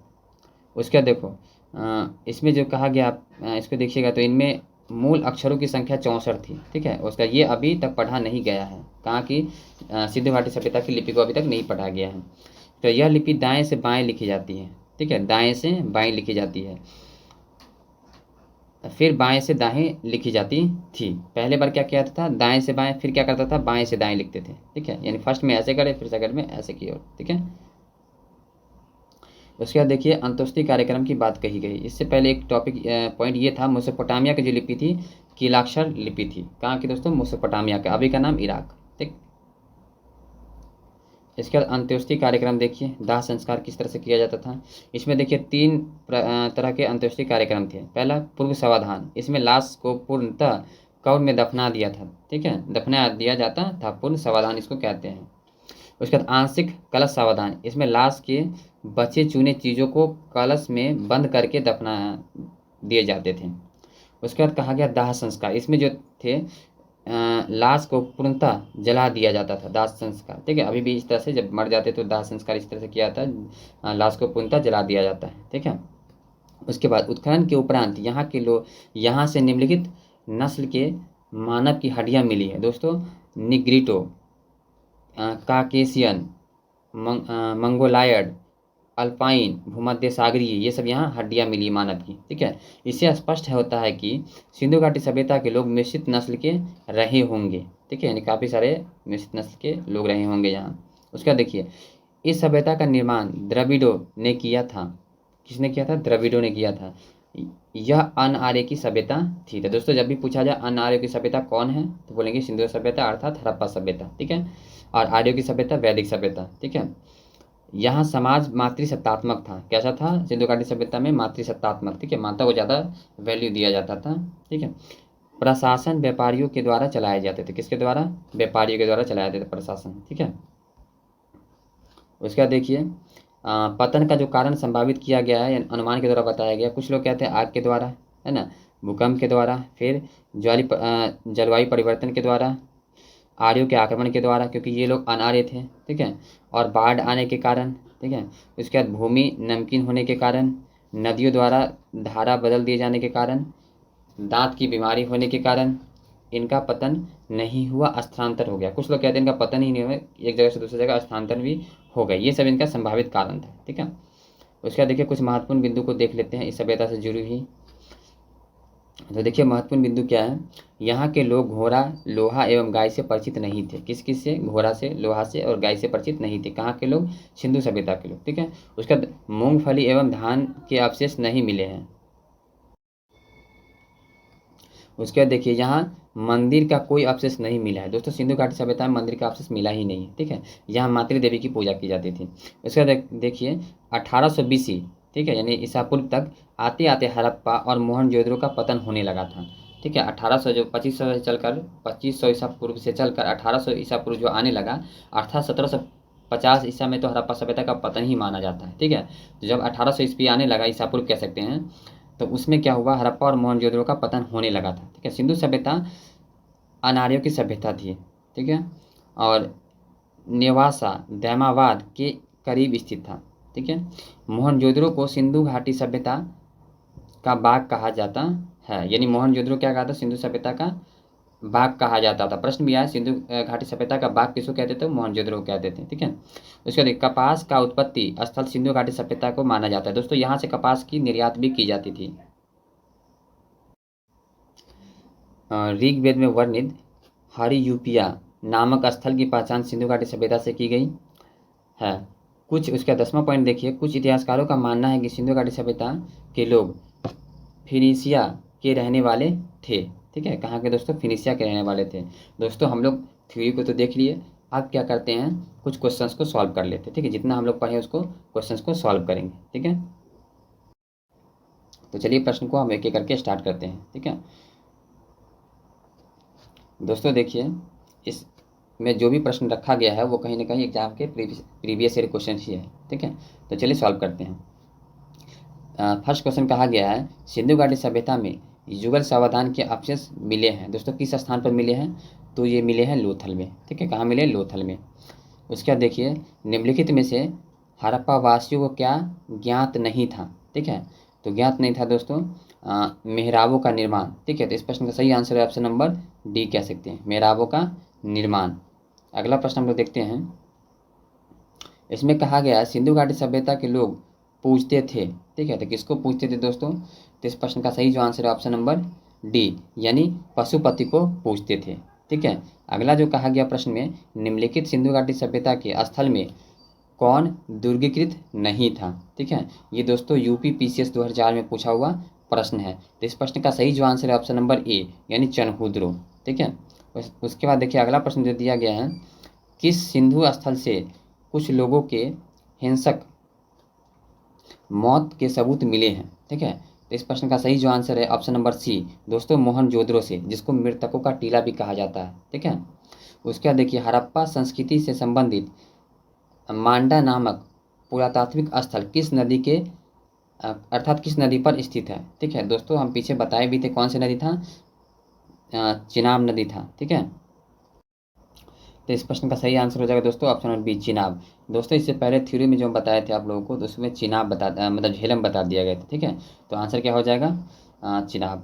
उसके बाद देखो इसमें जो कहा गया आप इसको देखिएगा तो इनमें मूल अक्षरों की संख्या 64 थी, ठीक है। उसका ये अभी तक पढ़ा नहीं गया है, कहाँ की सिंधु घाटी सभ्यता की लिपि को अभी तक नहीं पढ़ा गया है। तो यह लिपि दाएं से बाएं लिखी जाती है, ठीक है, दाएं से बाएं लिखी जाती है, फिर बाएं से दाएं लिखी जाती थी। पहले बार क्या किया था, दाएं से बाएं, फिर क्या करता था, बाएं से दाएं लिखते थे, ठीक है। यानी फर्स्ट में ऐसे करे, फिर सेकंड में ऐसे की ओर, ठीक है। उसके बाद देखिए अंतोष्टि कार्यक्रम की बात कही गई। इससे पहले एक टॉपिक पॉइंट ये था, मेसोपोटामिया की जो लिपि थी कीलाक्षर लिपि थी। कहाँ की दोस्तों, मेसोपोटामिया का, अभी का नाम इराक, ठीक। इसके बाद अंत्योष्टि कार्यक्रम देखिए, दाह संस्कार किस तरह से किया जाता था। इसमें देखिए तीन तरह के अंत्योष्टि कार्यक्रम थे। पहला पूर्व समाधान, इसमें लाश को पूर्णतः कब्र में दफना दिया था, ठीक है, दफना दिया जाता था, पूर्ण समाधान इसको कहते हैं। उसके बाद आंशिक कलश समाधान, इसमें लाश के बचे चुने चीज़ों को कलश में बंद करके दफना दिए जाते थे। उसके बाद कहा गया दाह संस्कार, इसमें जो थे लाश को पूर्णतः जला दिया जाता था, दाह संस्कार, ठीक है। अभी भी इस तरह से जब मर जाते तो दाह संस्कार इस तरह से किया जाता है, लाश को पूर्णतः जला दिया जाता है, ठीक है। उसके बाद उत्खनन के उपरांत यहाँ के लोग, यहाँ से निम्नलिखित नस्ल के मानव की हड्डियाँ मिली है दोस्तों। निग्रिटो, काकेशियन, मंगोलायड, अल्पाइन, भूमध्य सागरीय, ये सब यहाँ हड्डियाँ मिली मानव की, ठीक है। इससे स्पष्ट होता है कि सिंधु घाटी सभ्यता के लोग मिश्रित नस्ल के रहे होंगे, ठीक है, यानी काफ़ी सारे मिश्रित नस्ल के लोग रहे होंगे यहाँ। उसका देखिए इस सभ्यता का निर्माण द्रविडों ने किया था। किसने किया था, द्रविडों ने किया था। यह अन आर्य की सभ्यता थी। तो दोस्तों जब भी पूछा जाए अन आर्य की सभ्यता कौन है, तो बोलेंगे सिंधु सभ्यता अर्थात हड़प्पा सभ्यता, ठीक है। और आर्यों की सभ्यता वैदिक सभ्यता, ठीक है। यहाँ समाज मातृसत्तात्मक था। कैसा था, सिंधु घाटी सभ्यता में मातृसत्तात्मक, ठीक है, माता को ज़्यादा वैल्यू दिया जाता था, ठीक है। प्रशासन व्यापारियों के द्वारा चलाए जाते थे। किसके द्वारा, व्यापारियों के द्वारा चलाए जाते थे प्रशासन, ठीक है। उसके बाद देखिए पतन का जो कारण संभावित किया गया है, अनुमान के द्वारा बताया गया। कुछ लोग कहते हैं आग के द्वारा, है ना, भूकंप के द्वारा, फिर जलवायु परिवर्तन के द्वारा, आर्यों के आक्रमण के द्वारा, क्योंकि ये लोग अनार्य थे, ठीक है, और बाढ़ आने के कारण, ठीक है। उसके बाद भूमि नमकीन होने के कारण, नदियों द्वारा धारा बदल दिए जाने के कारण, दांत की बीमारी होने के कारण इनका पतन नहीं हुआ, स्थानांतर हो गया। कुछ लोग कहते हैं इनका पतन ही नहीं हुआ, एक जगह से दूसरी जगह स्थानांतर भी हो गए। ये सब इनका संभावित कारण था, ठीक है। उसके बाद देखिए कुछ महत्वपूर्ण बिंदु को देख लेते हैं इस सभ्यता से जुड़ी हुई। तो देखिए महत्वपूर्ण बिंदु क्या है, यहाँ के लोग घोड़ा, लोहा एवं गाय से परिचित नहीं थे। किस किस से, घोड़ा से, लोहा से और गाय से परिचित नहीं थे। कहाँ के लोग, सिंधु सभ्यता के लोग, ठीक है। उसके बाद मूंगफली एवं धान के अवशेष नहीं मिले हैं। उसके बाद देखिए यहाँ मंदिर का कोई अवशेष नहीं मिला है दोस्तों। सिंधु घाटी सभ्यता में मंदिर का अवशेष मिला ही नहीं है, ठीक है। यहाँ मातृ देवी की पूजा की जाती थी। उसके बाद देखिए 1800 BC, ठीक है, यानी ईसा पूर्व तक आते आते हड़प्पा और मोहनजोदड़ो का पतन होने लगा था, ठीक है। 1800 जो 2500 से चलकर 2500 ईसा पूर्व से चलकर 1800 ईसा पूर्व जो आने लगा, अर्थात 1750 ईसा में तो हड़प्पा सभ्यता का पतन ही माना जाता है, ठीक है। तो जब 1800 ईस्वी आने लगा, ईसा पूर्व कह सकते हैं, तो उसमें क्या हुआ, हड़प्पा और मोहनजोदड़ो का पतन होने लगा था, ठीक है। सिंधु सभ्यता अनार्यों की सभ्यता थी, ठीक है, और नेवासा दैमाबाद के करीब स्थित था, ठीक है। मोहनजोदड़ो को सिंधु घाटी सभ्यता का बाग कहा जाता है, यानी मोहनजोदड़ो क्या कहा था, सिंधु सभ्यता का बाग कहा जाता था। प्रश्न भी आया, सिंधु घाटी सभ्यता का बाग किसको कहते थे, मोहनजोदड़ो कहते थे, ठीक है। उसके बाद कपास का उत्पत्ति स्थल सिंधु घाटी सभ्यता को माना जाता है। दोस्तों यहाँ से कपास की निर्यात भी की जाती थी। ऋग्वेद में वर्णित हरियूपिया नामक स्थल की पहचान सिंधु घाटी सभ्यता से की गई है। कुछ उसका 10वां पॉइंट देखिए, कुछ इतिहासकारों का मानना है कि सिंधु घाटी सभ्यता के लोग फिनिशिया के रहने वाले थे, ठीक है। कहाँ के दोस्तों, फिनिशिया के रहने वाले थे। दोस्तों हम लोग थ्योरी को तो देख लिए, अब क्या करते हैं, कुछ क्वेश्चंस को सॉल्व कर लेते हैं, ठीक है। जितना हम लोग पढ़े उसको क्वेश्चंस को सॉल्व करेंगे, ठीक है। तो चलिए प्रश्न को हम एक एक करके स्टार्ट करते हैं। ठीक है दोस्तों, देखिए इस में जो भी प्रश्न रखा गया है वो कहीं ना कहीं एग्जाम के प्रीवियस ईयर क्वेश्चन ही है। ठीक है, तो चलिए सॉल्व करते हैं। फर्स्ट क्वेश्चन कहा गया है, सिंधु घाटी सभ्यता में युगल सावधान के अवशेष मिले हैं। दोस्तों किस स्थान पर मिले हैं? तो ये मिले हैं लोथल में। ठीक है, कहाँ मिले? लोथल में। उसके बाद देखिए, निम्नलिखित में से हड़प्पा वासियों को क्या ज्ञात नहीं था? ठीक है, तो ज्ञात नहीं था दोस्तों मेहराबों का निर्माण। ठीक है, तो इस प्रश्न का सही आंसर है ऑप्शन नंबर डी, कह सकते हैं मेहराबों का निर्माण। अगला प्रश्न हम लोग देखते हैं। इसमें कहा गया है सिंधु घाटी सभ्यता के लोग पूछते थे। ठीक है, तो किसको पूछते थे दोस्तों? तो इस प्रश्न का सही जो आंसर है ऑप्शन नंबर डी, यानी पशुपति को पूछते थे। ठीक है, अगला जो कहा गया प्रश्न में, निम्नलिखित सिंधु घाटी सभ्यता के स्थल में कौन दुर्गीकृत नहीं था? ठीक है, ये दोस्तों यूपी पीसीएस 2004 में पूछा हुआ प्रश्न है। तो इस प्रश्न का सही जो आंसर है ऑप्शन नंबर ए, यानी चनहुद्रो। ठीक है, उसके बाद देखिए अगला प्रश्न जो दिया गया है, किस सिंधु स्थल से कुछ लोगों के हिंसक मौत के सबूत मिले हैं? ठीक है, तो इस प्रश्न का सही जो आंसर है ऑप्शन नंबर सी, दोस्तों मोहनजोदड़ो से, जिसको मृतकों का टीला भी कहा जाता है। ठीक है, उसके बाद देखिए हड़प्पा संस्कृति से संबंधित मांडा नामक पुरातात्विक स्थल किस नदी के अर्थात किस नदी पर स्थित है? ठीक है दोस्तों, हम पीछे बताए भी थे कौन सी नदी था, चिनाब नदी था। ठीक है, तो इस प्रश्न का सही आंसर हो जाएगा दोस्तों ऑप्शन नंबर बी, चिनाब। दोस्तों इससे पहले थ्योरी में जो बताए थे आप लोगों को, तो उसमें चिनाब मतलब झेलम बता दिया गया था। ठीक है, तो आंसर क्या हो जाएगा? चिनाब।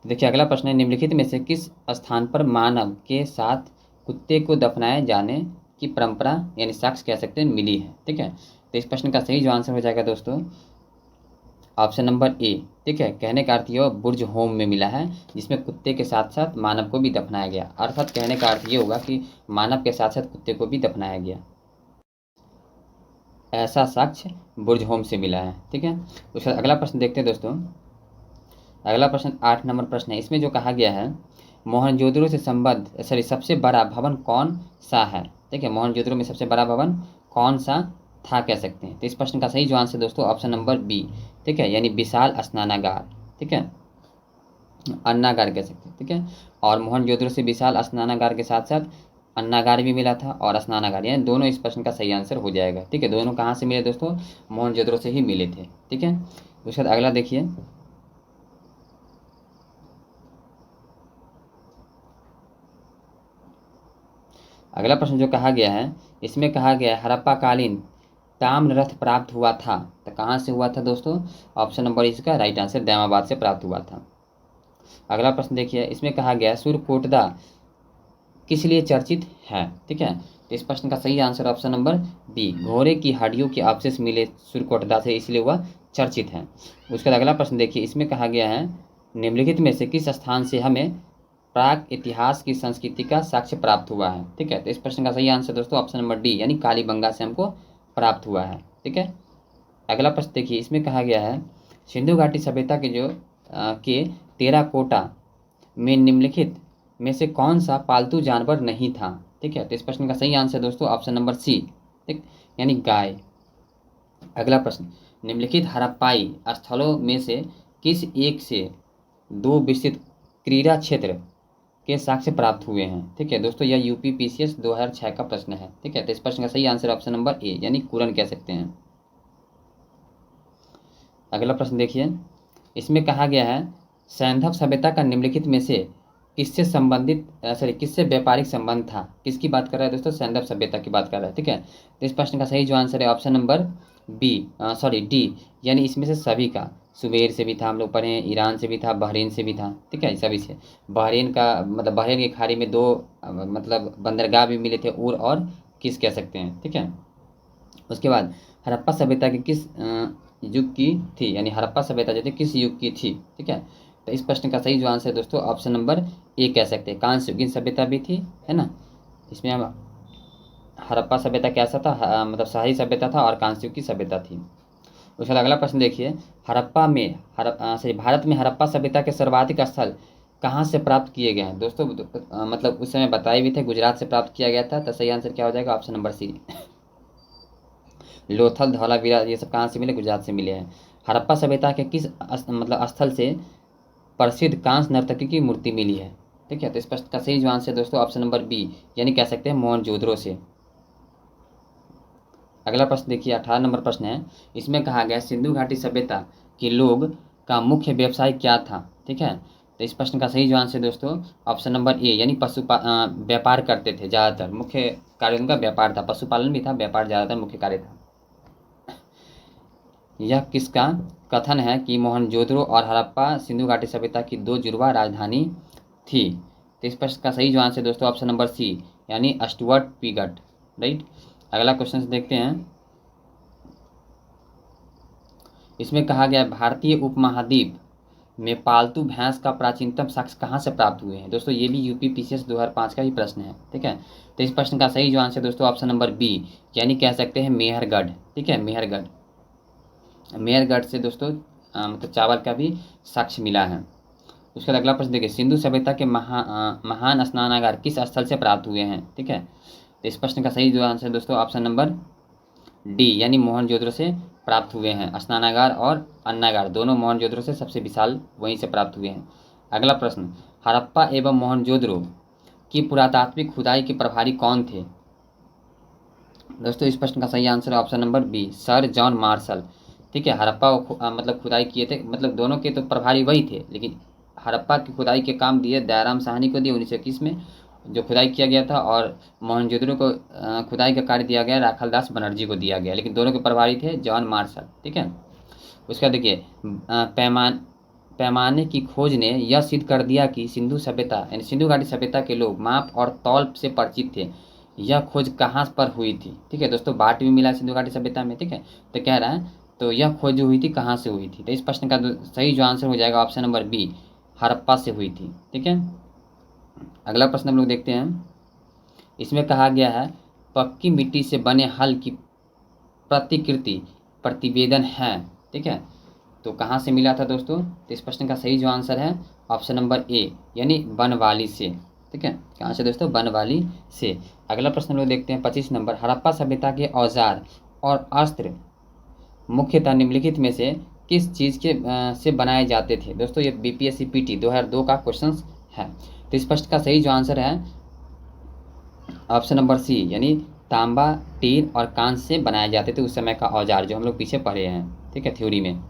तो देखिए अगला प्रश्न है, निम्नलिखित में से किस स्थान पर मानव के साथ कुत्ते को दफनाए जाने की परंपरा यानी साक्ष्य कह सकते हैं मिली है? ठीक है, तो इस प्रश्न का सही जो आंसर हो जाएगा दोस्तों ऑप्शन नंबर ए। ठीक है, कहने का अर्थ ये बुर्ज होम में मिला है, जिसमें कुत्ते के साथ साथ मानव को भी दफनाया गया। अर्थात कहने का अर्थ ये होगा कि मानव के साथ साथ कुत्ते को भी दफनाया गया, ऐसा साक्ष्य बुर्ज होम से मिला है। ठीक है, उसके बाद अगला प्रश्न देखते हैं दोस्तों। अगला प्रश्न 8 नंबर प्रश्न है। इसमें जो कहा गया है, मोहनजोदड़ो से संबद्ध सबसे बड़ा भवन कौन सा है? ठीक है, मोहनजोदड़ो में सबसे बड़ा भवन कौन सा था कह सकते हैं? तो इस प्रश्न का सही जो आंसर दोस्तों ऑप्शन नंबर बी। ठीक है, यानी विशाल स्नानागार। ठीक है, अन्नागार कह सकते हैं। ठीक है, और मोहनजोदड़ो से विशाल स्नानागार के साथ साथ अन्नागार भी मिला था और स्नानागार, यानी दोनों इस प्रश्न का सही आंसर हो जाएगा। ठीक है, दोनों कहाँ से मिले दोस्तों? मोहनजोदड़ो से ही मिले थे। ठीक है, उसके बाद अगला देखिए, अगला प्रश्न जो कहा गया है, इसमें कहा गया है हड़प्पा कालीन ताम्र रथ प्राप्त हुआ था। तो कहाँ से हुआ था दोस्तों? ऑप्शन नंबर इसका राइट आंसर दैमाबाद से प्राप्त हुआ था। अगला प्रश्न देखिए, इसमें कहा गया सूर्यकोटदा किस लिए चर्चित है? ठीक है, तो इस प्रश्न का सही आंसर ऑप्शन नंबर बी, घोड़े की हड्डियों के अवशेष मिले सूर्यकोटदा से, इसलिए वह चर्चित है। उसके बाद अगला प्रश्न देखिए, इसमें कहा गया है निम्नलिखित में से किस स्थान से हमें प्राक इतिहास की संस्कृति का साक्ष्य प्राप्त हुआ है? ठीक है, तो इस प्रश्न का सही आंसर दोस्तों ऑप्शन नंबर डी, यानी कालीबंगा से हमको प्राप्त हुआ है। ठीक है, अगला प्रश्न देखिए, इसमें कहा गया है सिंधु घाटी सभ्यता के के टेराकोटा में निम्नलिखित में से कौन सा पालतू जानवर नहीं था? ठीक है, तो इस प्रश्न का सही आंसर दोस्तों ऑप्शन नंबर सी, ठीक, यानी गाय। अगला प्रश्न, निम्नलिखित हड़प्पाई स्थलों में से किस एक से दो विस्तृत क्रीड़ा क्षेत्र के साक्ष्य प्राप्त हुए हैं? ठीक है दोस्तों, यह यूपी पीसीएस 2006 का प्रश्न है। ठीक है, तो इस प्रश्न का सही आंसर ऑप्शन नंबर ए, यानी कुरन कह सकते हैं। अगला प्रश्न देखिए, इसमें कहा गया है सैंधव सभ्यता का निम्नलिखित में से किससे संबंधित किससे व्यापारिक संबंध था? किसकी बात कर रहा है दोस्तों? सैंधव सभ्यता की बात कर रहा है। ठीक है, तो इस प्रश्न का सही जो आंसर है ऑप्शन नंबर बी, डी, यानी इसमें से सभी का। सुमेर से भी था, हम लोग पढ़े हैं, ईरान से भी था, बहरीन से भी था। ठीक है, सभी से। बहरीन का मतलब बहरीन की खाड़ी में दो मतलब बंदरगाह भी मिले थे, उर और किस कह सकते हैं। ठीक है, उसके बाद हड़प्पा सभ्यता की किस युग की थी, यानी हड़प्पा सभ्यता जो थी किस युग की थी? ठीक है, तो इस प्रश्न का सही जो आंसर है दोस्तों ऑप्शन नंबर ए कह सकते हैं, कांस्य युगीन सभ्यता भी थी, है ना। इसमें हम हड़प्पा सभ्यता कैसा था, मतलब शाही सभ्यता था और कांस्य युग की सभ्यता थी। उसके बाद अगला प्रश्न देखिए, हड़प्पा में भारत में हड़प्पा सभ्यता के सर्वाधिक स्थल कहाँ से प्राप्त किए गए हैं? दोस्तों मतलब उस समय बताए भी थे, गुजरात से प्राप्त किया गया था। तो सही आंसर क्या हो जाएगा? Option number C, Lothal, Dholavira, ये सब कहाँ से मिले? गुजरात से मिले हैं। हड़प्पा सभ्यता के किस मतलब स्थल से प्रसिद्ध कांस्य नर्तकी की मूर्ति मिली है? ठीक है, तो इस प्रश्न का सही जवाब है दोस्तों ऑप्शन नंबर बी, यानी कह सकते हैं मोहनजोदड़ो से। अगला प्रश्न देखिए, 18 नंबर प्रश्न है। इसमें कहा गया सिंधु घाटी सभ्यता के लोग का मुख्य व्यवसाय क्या था? ठीक है, तो इस प्रश्न का सही जवाब है दोस्तों ऑप्शन नंबर ए, यानी व्यापार करते थे ज़्यादातर। मुख्य कार्य उनका व्यापार था, पशुपालन भी था, व्यापार ज़्यादातर मुख्य कार्य था। यह किसका कथन है कि मोहनजोदड़ो और हड़प्पा सिंधु घाटी सभ्यता की दो जुड़वा राजधानी थी? तो इस प्रश्न का सही जवाब है दोस्तों ऑप्शन नंबर सी, यानी स्टुअर्ट पीगट। राइट, अगला क्वेश्चन देखते हैं। इसमें कहा गया भारतीय उपमहाद्वीप में पालतू भैंस का प्राचीनतम साक्ष्य कहाँ से प्राप्त हुए हैं? दोस्तों ये भी यूपी पीसीएस 2005 का ही प्रश्न है। ठीक है, तो इस प्रश्न का सही जवाब है दोस्तों ऑप्शन नंबर बी, यानी कह सकते हैं मेहरगढ़। ठीक है, मेहरगढ़, मेहरगढ़ से दोस्तों मतलब चावल का भी साक्ष्य मिला है। उसके बाद अगला प्रश्न देखिए, सिंधु सभ्यता के महान स्नानागार किस स्थल से प्राप्त हुए हैं? ठीक है, तो इस प्रश्न का सही जवाब है दोस्तों ऑप्शन नंबर डी, यानी मोहनजोदड़ो से प्राप्त हुए हैं। स्नानागार और अन्नागार दोनों मोहनजोदड़ो से सबसे विशाल वहीं से प्राप्त हुए हैं। अगला प्रश्न, हड़प्पा एवं मोहनजोदड़ो की पुरातात्विक खुदाई के प्रभारी कौन थे? दोस्तों इस प्रश्न का सही आंसर है option number B, sir John Marshall. ठीक है, हड़प्पा मतलब खुदाई किए थे, मतलब दोनों के तो प्रभारी वही थे, लेकिन हड़प्पा की खुदाई के काम दिए दयाराम साहनी को दिए 1921 में जो खुदाई किया गया था, और मोहनजोदड़ो को खुदाई का कार्य दिया गया राखलदास बनर्जी को दिया गया, लेकिन दोनों के प्रभारी थे जॉन मार्शल। ठीक है, उसका देखिए पैमाने की खोज ने यह सिद्ध कर दिया कि सिंधु सभ्यता यानी सिंधु घाटी सभ्यता के लोग माप और तौल से परिचित थे। यह खोज कहाँ पर हुई थी? ठीक है दोस्तों, बाट भी मिला सिंधु घाटी सभ्यता में। ठीक है, तो कह रहा है तो यह खोज जो हुई थी कहाँ से हुई थी? तो इस प्रश्न का सही जो आंसर हो जाएगा ऑप्शन नंबर बी, हड़प्पा से हुई थी। ठीक है, अगला प्रश्न हम लोग देखते हैं। इसमें कहा गया है पक्की मिट्टी से बने हल की प्रतिकृति प्रतिवेदन है। ठीक है, तो कहाँ से मिला था दोस्तों? तो इस प्रश्न का सही जो आंसर है ऑप्शन नंबर ए, यानी बनवाली से। ठीक है, कहाँ से दोस्तों? बनवाली से। अगला प्रश्न हम लोग देखते हैं 25 नंबर, हड़प्पा सभ्यता के औजार और अस्त्र मुख्यतः निम्नलिखित में से किस चीज़ के से बनाए जाते थे? दोस्तों ये बीपीएससी पीटी 2002 का क्वेश्चन है। तो इस प्रश्न का सही जो आंसर है ऑप्शन नंबर सी, यानी तांबा, टीन और कांस्य से बनाए जाते थे उस समय का औजार, जो हम लोग पीछे पढ़े हैं। ठीक है, थ्योरी में।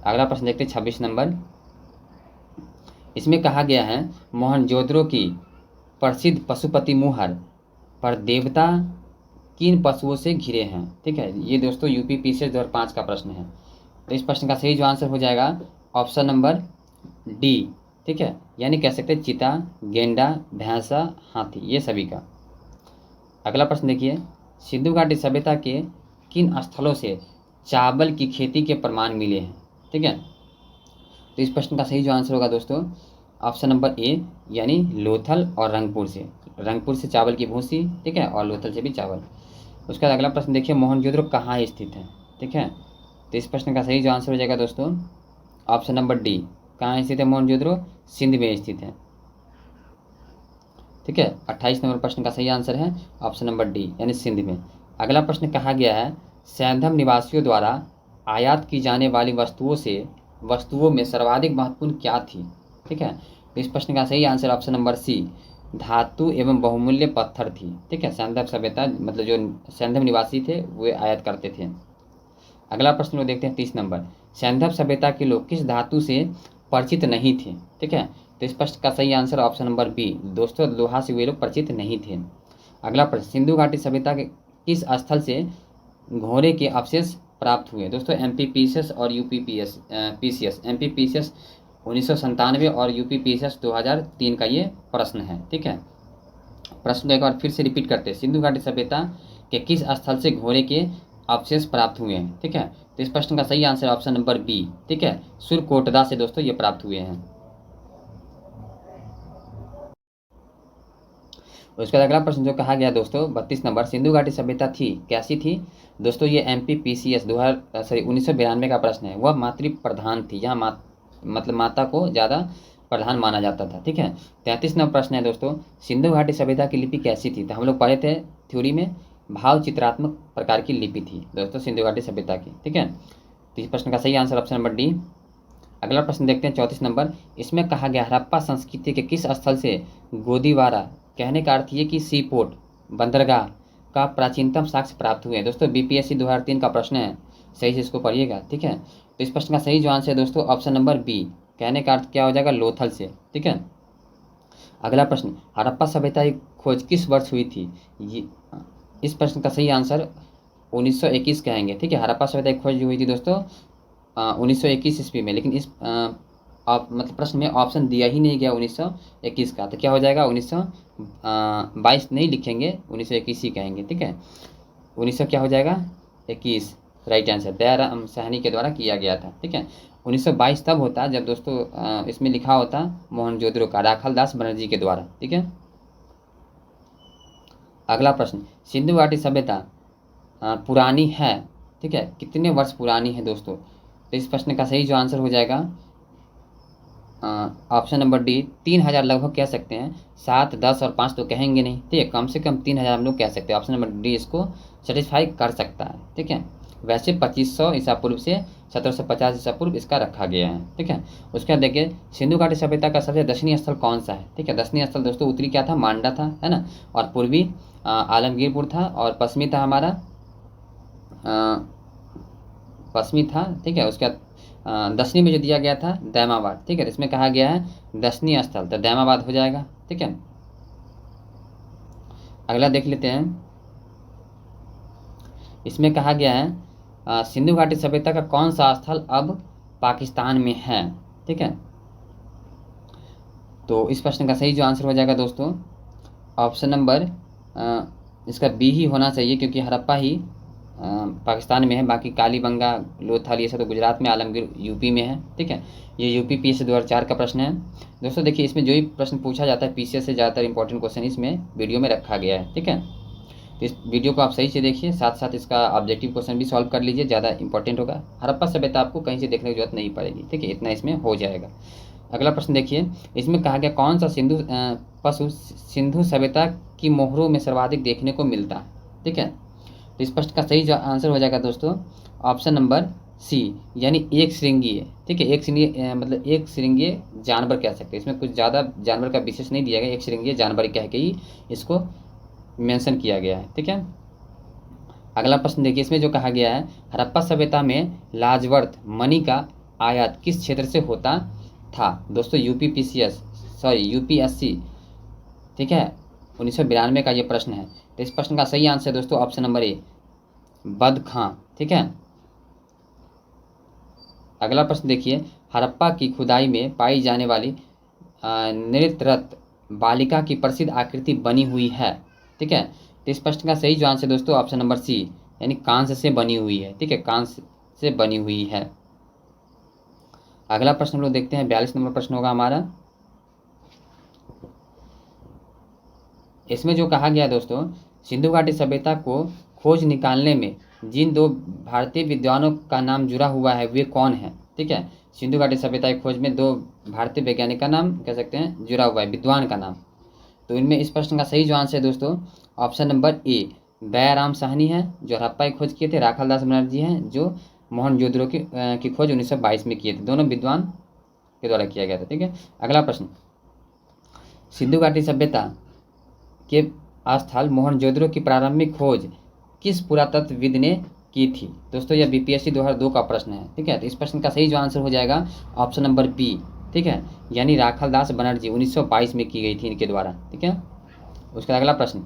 अगला प्रश्न देखते हैं 26 नंबर। इसमें कहा गया है मोहनजोदड़ो की प्रसिद्ध पशुपति मुहर पर देवता किन पशुओं से घिरे हैं? ठीक है, ये दोस्तों यूपी पीसीएस 2005 का प्रश्न है। तो इस प्रश्न का सही जो आंसर हो जाएगा ऑप्शन नंबर डी। ठीक है, यानी कह सकते हैं चीता, गेंडा, भैंसा, हाथी, ये सभी का। अगला प्रश्न देखिए, सिंधु घाटी सभ्यता के किन स्थलों से चावल की खेती के प्रमाण मिले हैं? ठीक है, तो इस प्रश्न का सही जो आंसर होगा दोस्तों ऑप्शन नंबर ए, यानी लोथल और रंगपुर से। रंगपुर से चावल की भूसी, ठीक है, और लोथल से भी चावल। उसके बाद अगला प्रश्न देखिए, मोहनजोदड़ो कहाँ स्थित है? ठीक है, तो इस प्रश्न का सही जो आंसर हो जाएगा दोस्तों ऑप्शन नंबर डी, कहाँ स्थित है मोहनजोदड़ो? सिंध में स्थित है। ठीक है, 28 नंबर प्रश्न का सही आंसर है ऑप्शन नंबर डी, यानी सिंध में। अगला प्रश्न कहा गया है सैंधव निवासियों द्वारा आयात की जाने वाली वस्तुओं में सर्वाधिक महत्वपूर्ण क्या थी? ठीक है, तो इस प्रश्न का सही आंसर ऑप्शन नंबर सी, धातु एवं बहुमूल्य पत्थर थी। ठीक है, सैंधव सभ्यता मतलब जो सैंधव निवासी थे वे आयात करते थे। अगला प्रश्न लोग देखते हैं 30 नंबर, सैंधव सभ्यता के लोग किस धातु से परिचित नहीं थे? ठीक है, तो इस प्रश्न का सही आंसर ऑप्शन नंबर बी, दोस्तों लोहा से वे लोग परिचित नहीं थे। अगला प्रश्न, सिंधु घाटी सभ्यता के किस स्थल से घोड़े के अवशेष प्राप्त हुए? दोस्तों एमपीपीसीएस और यूपीपीएस पीसीएस, एमपीपीसीएस 1997 और यूपीपीसीएस 2003 का ये प्रश्न है। ठीक है, प्रश्न एक बार फिर से रिपीट करते हैं, सिंधु घाटी सभ्यता के किस स्थल से घोड़े के अवशेष प्राप्त हुए हैं? ठीक है, तो इस प्रश्न का सही आंसर ऑप्शन नंबर बी, ठीक है, सुरकोटदा से दोस्तों ये प्राप्त हुए हैं। उसके बाद अगला प्रश्न जो कहा गया दोस्तों 32 नंबर, सिंधु घाटी सभ्यता थी कैसी थी? दोस्तों ये एमपीपीसीएस 1992 का प्रश्न है। वह मातृ प्रधान थी, यहाँ मतलब माता को ज़्यादा प्रधान माना जाता था। ठीक है, 33 नंबर प्रश्न है दोस्तों, सिंधु घाटी सभ्यता की लिपि कैसी थी? तो हम लोग पढ़े थे थ्योरी में, भाव चित्रात्मक प्रकार की लिपि थी दोस्तों सिंधु घाटी सभ्यता की। ठीक है, तो इस प्रश्न का सही आंसर ऑप्शन नंबर डी। अगला प्रश्न देखते हैं 34 नंबर। इसमें कहा गया हड़प्पा संस्कृति के किस स्थल से गोदीवारा, कहने का अर्थ ये कि सी पोर्ट, बंदरगाह का प्राचीनतम साक्ष्य प्राप्त हुए हैं। दोस्तों बीपीएससी 2003 का प्रश्न है, सही से इसको पढ़िएगा, ठीक है। तो इस प्रश्न का सही जो आंसर है दोस्तों ऑप्शन नंबर बी, कहने का अर्थ क्या हो जाएगा, लोथल से, ठीक है। अगला प्रश्न, हड़प्पा सभ्यता की खोज किस वर्ष हुई थी? ये इस प्रश्न का सही आंसर 1921 कहेंगे, ठीक है। हड़प्पा सभ्यता की खोज जो हुई थी दोस्तों 1921 ईस्वी में, लेकिन इस मतलब प्रश्न में ऑप्शन दिया ही नहीं गया 1921 का, तो क्या हो जाएगा 1922 नहीं लिखेंगे, 1921 ही कहेंगे, ठीक है। 1900 क्या हो जाएगा 21, राइट आंसर दयाराम साहनी के द्वारा किया गया था, ठीक है। 1922 तब होता जब दोस्तों इसमें लिखा होता मोहनजोदड़ो का राखाल दास बनर्जी के द्वारा, ठीक है। अगला प्रश्न, सिंधु घाटी सभ्यता पुरानी है, ठीक है, कितने वर्ष पुरानी है दोस्तों? तो इस प्रश्न का सही जो आंसर हो जाएगा ऑप्शन नंबर डी, 3000 लगभग कह सकते हैं, 7, 10 और 5 तो कहेंगे नहीं, ठीक है, कम से कम 3000 हम लोग कह सकते हैं। ऑप्शन नंबर डी इसको सेटिस्फाई कर सकता है, ठीक है। वैसे 2500 ईसा पूर्व से 1750 ईसा पूर्व इसका रखा गया है, ठीक है। उसके बाद देखिए सिंधु घाटी सभ्यता का सबसे दक्षिणी स्थल कौन सा है? ठीक है, दक्षिणी स्थल दोस्तों उत्तरी क्या था, मांडा था, है ना, और पूर्वी आलमगीरपुर था, और पश्चिमी था हमारा पश्चिमी था, ठीक है। उसके बाद दक्षिणी में जो दिया गया था दैमाबाद, ठीक है, तो इसमें कहा गया है दक्षिणी स्थल, तो दैमाबाद हो जाएगा, ठीक है। अगला देख लेते हैं, इसमें कहा गया है सिंधु घाटी सभ्यता का कौन सा स्थल अब पाकिस्तान में है, ठीक है। तो इस प्रश्न का सही जो आंसर हो जाएगा दोस्तों ऑप्शन नंबर इसका बी ही होना चाहिए, क्योंकि हड़प्पा ही पाकिस्तान में है, बाकी कालीबंगा, लोथल ये सब तो गुजरात में, आलमगीर यूपी में है, ठीक है। ये यूपी पीएससी 2004 का प्रश्न है दोस्तों। देखिए इसमें जो भी प्रश्न पूछा जाता है पीसीएस से ज़्यादातर इंपॉर्टेंट क्वेश्चन इसमें वीडियो में रखा गया है, ठीक है। तो इस वीडियो को आप सही से देखिए, साथ साथ इसका ऑब्जेक्टिव क्वेश्चन भी सॉल्व कर लीजिए, ज़्यादा इंपॉर्टेंट होगा। हड़प्पा सभ्यता आपको कहीं से देखने की जरूरत नहीं पड़ेगी, ठीक है, इतना इसमें हो जाएगा। अगला प्रश्न देखिए, इसमें कहा गया कौन सा पशु सिंधु सभ्यता की मोहरों में सर्वाधिक देखने को मिलता है, ठीक है। तो इस प्रश्न का सही जो आंसर हो जाएगा दोस्तों ऑप्शन नंबर सी, यानी एक श्रृंगीय, ठीक है, एक श्रृंगीय मतलब एक श्रृंगीय जानवर कह सकते हैं। इसमें कुछ ज़्यादा जानवर का विशेष नहीं दिया गया, एक श्रृंगीय जानवर कह के ही इसको मेंशन किया गया है, ठीक है। अगला प्रश्न देखिए, इसमें जो कहा गया है हड़प्पा सभ्यता में लाजवर्थ मणि का आयात किस क्षेत्र से होता था? दोस्तों यूपीएससी, ठीक है, 1992 का ये प्रश्न है। तो इस प्रश्न का सही आंसर दोस्तों ऑप्शन नंबर ए, बदखां, ठीक है। अगला प्रश्न देखिए, हड़प्पा की खुदाई में पाई जाने वाली नृत्यरत बालिका की प्रसिद्ध आकृति बनी हुई है, ठीक है। तो इस प्रश्न का सही जो आंसर दोस्तों ऑप्शन नंबर सी, यानी कांस्य से बनी हुई है, ठीक है, कांस्य से बनी हुई है। अगला प्रश्न हम लोग देखते हैं, 42 नंबर प्रश्न होगा हमारा। इसमें जो कहा गया दोस्तों सिंधु घाटी सभ्यता को खोज निकालने में जिन दो भारतीय विद्वानों का नाम जुड़ा हुआ है वे कौन है, ठीक है। सिंधु घाटी सभ्यता की खोज में दो भारतीय वैज्ञानिक का नाम कह सकते हैं जुड़ा हुआ है, विद्वान का नाम। तो इनमें इस प्रश्न का सही जो आंसर है दोस्तों option number A, Dayaram Sahni है जो हड़प्पा की खोज किए थे, राखाल दास बनर्जी हैं जो मोहनजोदड़ो की खोज 1922 में किए थे, दोनों विद्वान के द्वारा किया गया था, ठीक है। अगला प्रश्न, सिंधु घाटी सभ्यता के स्थल मोहनजोदड़ो की प्रारंभिक खोज किस पुरातत्वविद ने की थी? दोस्तों यह बीपीएससी 2002 का प्रश्न है, ठीक है। तो इस प्रश्न का सही जो आंसर हो जाएगा ऑप्शन नंबर बी, ठीक है, यानी राखाल दास बनर्जी 1922 में की गई थी इनके द्वारा, ठीक है। उसका अगला प्रश्न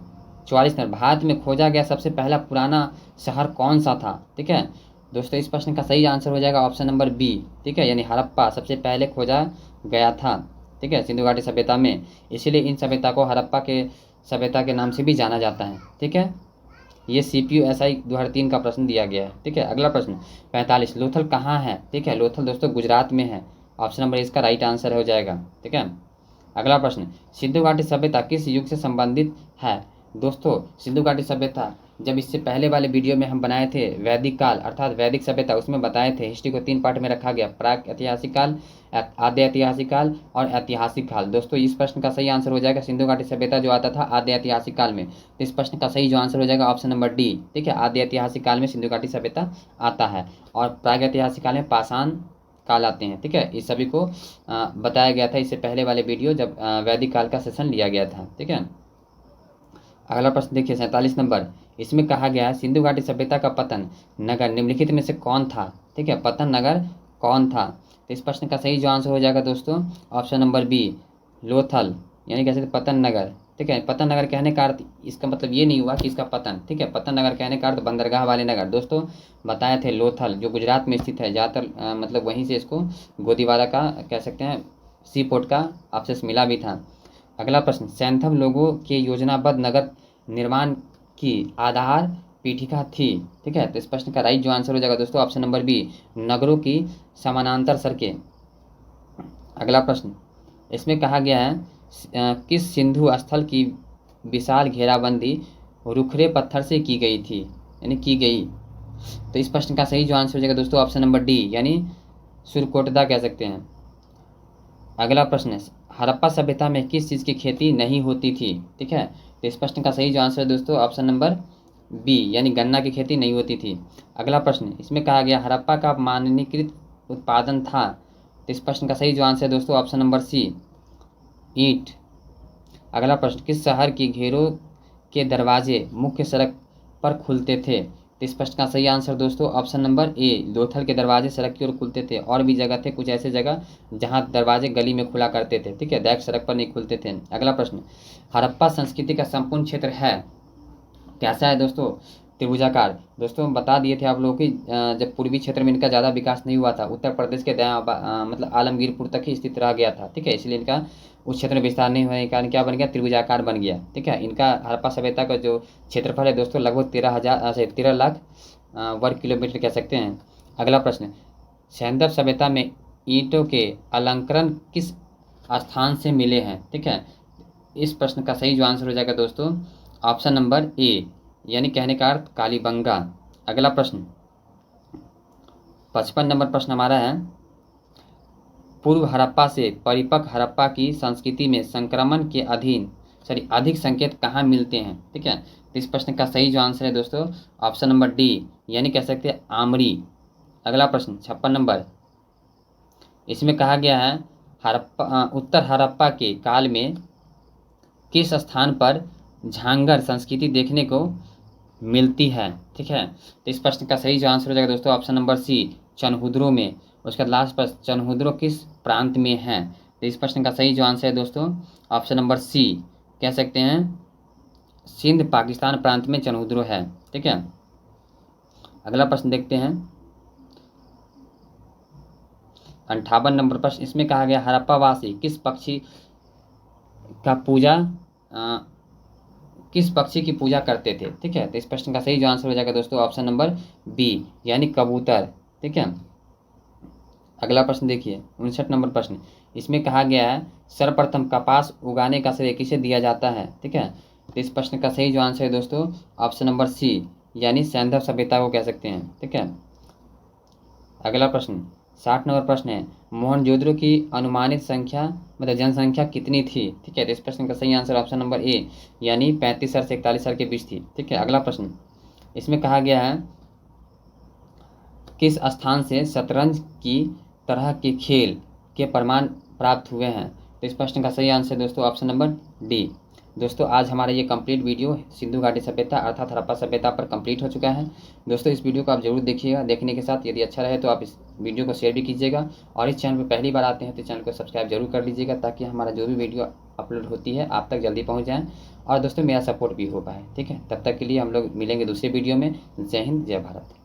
44 नंबर, भारत में खोजा गया सबसे पहला पुराना शहर कौन सा था, ठीक है। दोस्तों इस प्रश्न का सही आंसर हो जाएगा ऑप्शन नंबर बी, ठीक है, यानी हड़प्पा सबसे पहले खोजा गया था, ठीक है, सिंधु घाटी सभ्यता में, इसीलिए इन सभ्यता को हड़प्पा के सभ्यता के नाम से भी जाना जाता है, ठीक है। ये CPUSI 2003 का प्रश्न दिया गया है, ठीक है। अगला प्रश्न 45, लोथल कहाँ है, ठीक है, लोथल दोस्तों गुजरात में है, ऑप्शन नंबर इसका राइट आंसर हो जाएगा, ठीक है। अगला प्रश्न, सिंधु घाटी सभ्यता किस युग से संबंधित है? दोस्तों सिंधु घाटी सभ्यता जब इससे पहले वाले वीडियो में हम बनाए थे वैदिक काल अर्थात वैदिक सभ्यता, उसमें बताए थे हिस्ट्री को 3 पार्ट में रखा गया, प्राक ऐतिहासिक काल, आद्य ऐतिहासिक काल और ऐतिहासिक काल। दोस्तों इस प्रश्न का सही आंसर हो जाएगा सिंधु घाटी सभ्यता जो आता था आद्य ऐतिहासिक काल में। तो इस प्रश्न का सही जो आंसर हो जाएगा ऑप्शन नंबर डी, ठीक है, आद्य ऐतिहासिक काल में सिंधु घाटी सभ्यता आता है और प्राग ऐतिहासिक काल में पाषाण काल आते हैं, ठीक है। इस सभी को बताया गया था इससे पहले वाले वीडियो जब वैदिक काल का सेशन लिया गया था, ठीक है। अगला प्रश्न देखिए 47 नंबर, इसमें कहा गया है सिंधु घाटी सभ्यता का पतन नगर निम्नलिखित में से कौन था, ठीक है, पतन नगर कौन था। तो इस प्रश्न का सही जो आंसर हो जाएगा दोस्तों ऑप्शन नंबर बी, लोथल, यानी कह सकते पतन नगर, ठीक है। पतन नगर कहने का अर्थ इसका मतलब ये नहीं हुआ कि इसका पतन, ठीक है, पतन नगर कहने का अर्थ बंदरगाह वाले नगर। दोस्तों बताए थे लोथल जो गुजरात में स्थित है, ज़्यादातर मतलब वहीं से इसको गोदीवाला का कह सकते हैं सी पोर्ट का अवशेष मिला भी था। अगला प्रश्न, सैंथव लोगों के योजनाबद्ध नगर निर्माण की आधार पीठिका थी, ठीक है। तो इस प्रश्न का राइट जो आंसर हो जाएगा दोस्तों ऑप्शन नंबर बी, नगरों की समानांतर सड़कें। अगला प्रश्न, इसमें कहा गया है किस सिंधु स्थल की विशाल घेराबंदी रुखरे पत्थर से की गई थी, यानी की गई। तो इस प्रश्न का सही जो आंसर हो जाएगा दोस्तों ऑप्शन नंबर डी, यानी सुरकोटदा कह सकते हैं। अगला प्रश्न, हड़प्पा सभ्यता में किस चीज़ की खेती नहीं होती थी, ठीक है। तो इस प्रश्न का सही जो आंसर है दोस्तों ऑप्शन नंबर बी, यानी गन्ना की खेती नहीं होती थी। अगला प्रश्न, इसमें कहा गया हड़प्पा का मानकीकृत उत्पादन था। तो इस प्रश्न का सही जो आंसर है दोस्तों ऑप्शन नंबर सी, ईंट। अगला प्रश्न, किस शहर की घेरों के दरवाजे मुख्य सड़क पर खुलते थे। तो इस प्रश्न का सही आंसर दोस्तों ऑप्शन नंबर ए, लोथल के दरवाजे सड़क की ओर खुलते थे। और भी जगह थे कुछ ऐसे जगह जहां दरवाजे गली में खुला करते थे, ठीक है, डायरेक्ट सड़क पर नहीं खुलते थे। अगला प्रश्न, हड़प्पा संस्कृति का संपूर्ण क्षेत्र है कैसा है दोस्तों, त्रिभुजाकार। दोस्तों बता दिए थे आप लोगों की जब पूर्वी क्षेत्र में इनका ज़्यादा विकास नहीं हुआ था, उत्तर प्रदेश के दायां मतलब आलमगीरपुर तक ही स्थित रह गया था, ठीक है, इसलिए इनका उस क्षेत्र में विस्तार नहीं होने के कारण क्या बन गया, त्रिभुजाकार बन गया, ठीक है। इनका हड़प्पा सभ्यता का जो क्षेत्रफल है दोस्तों लगभग 13 लाख वर्ग किलोमीटर कह सकते हैं। अगला प्रश्न, सैंधव सभ्यता में ईंटों के अलंकरण किस स्थान से मिले हैं, ठीक है। इस प्रश्न का सही जो आंसर हो जाएगा दोस्तों ऑप्शन नंबर ए, यानी कहने का अर्थ कालीबंगा। अगला प्रश्न 55 नंबर प्रश्न हमारा है, पूर्व हड़प्पा से परिपक्व हड़प्पा की संस्कृति में संक्रमण के अधिक संकेत कहाँ मिलते हैं, ठीक है। तो इस प्रश्न का सही जो आंसर है दोस्तों ऑप्शन नंबर डी, यानी कह सकते हैं आमरी। अगला प्रश्न 56 नंबर, इसमें कहा गया है उत्तर हड़प्पा के काल में किस स्थान पर झांगर संस्कृति देखने को मिलती है, ठीक है। तो इस प्रश्न का सही जो आंसर हो जाएगा दोस्तों ऑप्शन नंबर सी, चनहुद्रो में। उसका लास्ट प्रश्न, चनहुद्रो किस प्रांत में है। तो इस प्रश्न का सही जो आंसर है दोस्तों ऑप्शन नंबर सी, कह सकते हैं सिंध पाकिस्तान प्रांत में चनहुद्रो है, ठीक है। अगला प्रश्न देखते हैं 58 नंबर प्रश्न, इसमें कहा गया हड़प्पावासी किस पक्षी की पूजा करते थे, ठीक है। तो इस प्रश्न का सही जो आंसर हो जाएगा दोस्तों ऑप्शन नंबर बी, यानी कबूतर, ठीक है। अगला प्रश्न देखिए 59 नंबर प्रश्न, इसमें कहा गया है सर्वप्रथम कपास उगाने का श्रेय किसे दिया जाता है, ठीक है। तो इस प्रश्न का सही जो आंसर है दोस्तों ऑप्शन नंबर सी, यानी सैंधव सभ्यता को कह सकते हैं, ठीक है। अगला प्रश्न 60 नंबर प्रश्न है, मोहनजोदड़ो की अनुमानित संख्या मतलब जनसंख्या कितनी थी, ठीक है। तो इस प्रश्न का सही आंसर ऑप्शन नंबर ए, यानी 35,000 से 41,000 के बीच थी, ठीक है। अगला प्रश्न, इसमें कहा गया है किस स्थान से शतरंज की तरह के खेल के प्रमाण प्राप्त हुए हैं। तो इस प्रश्न का सही आंसर दोस्तों ऑप्शन नंबर डी। दोस्तों आज हमारा ये कंप्लीट वीडियो सिंधु घाटी सभ्यता अर्थात हड़प्पा सभ्यता पर कंप्लीट हो चुका है। दोस्तों इस वीडियो को आप जरूर देखिएगा, देखने के साथ यदि अच्छा रहे तो आप इस वीडियो को शेयर भी कीजिएगा और इस चैनल पर पहली बार आते हैं तो चैनल को सब्सक्राइब जरूर कर लीजिएगा ताकि हमारा जो भी वीडियो अपलोड होती है आप तक जल्दी पहुँच जाएँ और दोस्तों मेरा सपोर्ट भी हो पाए, ठीक है। तब तक के लिए हम लोग मिलेंगे दूसरे वीडियो में। जय हिंद, जय भारत।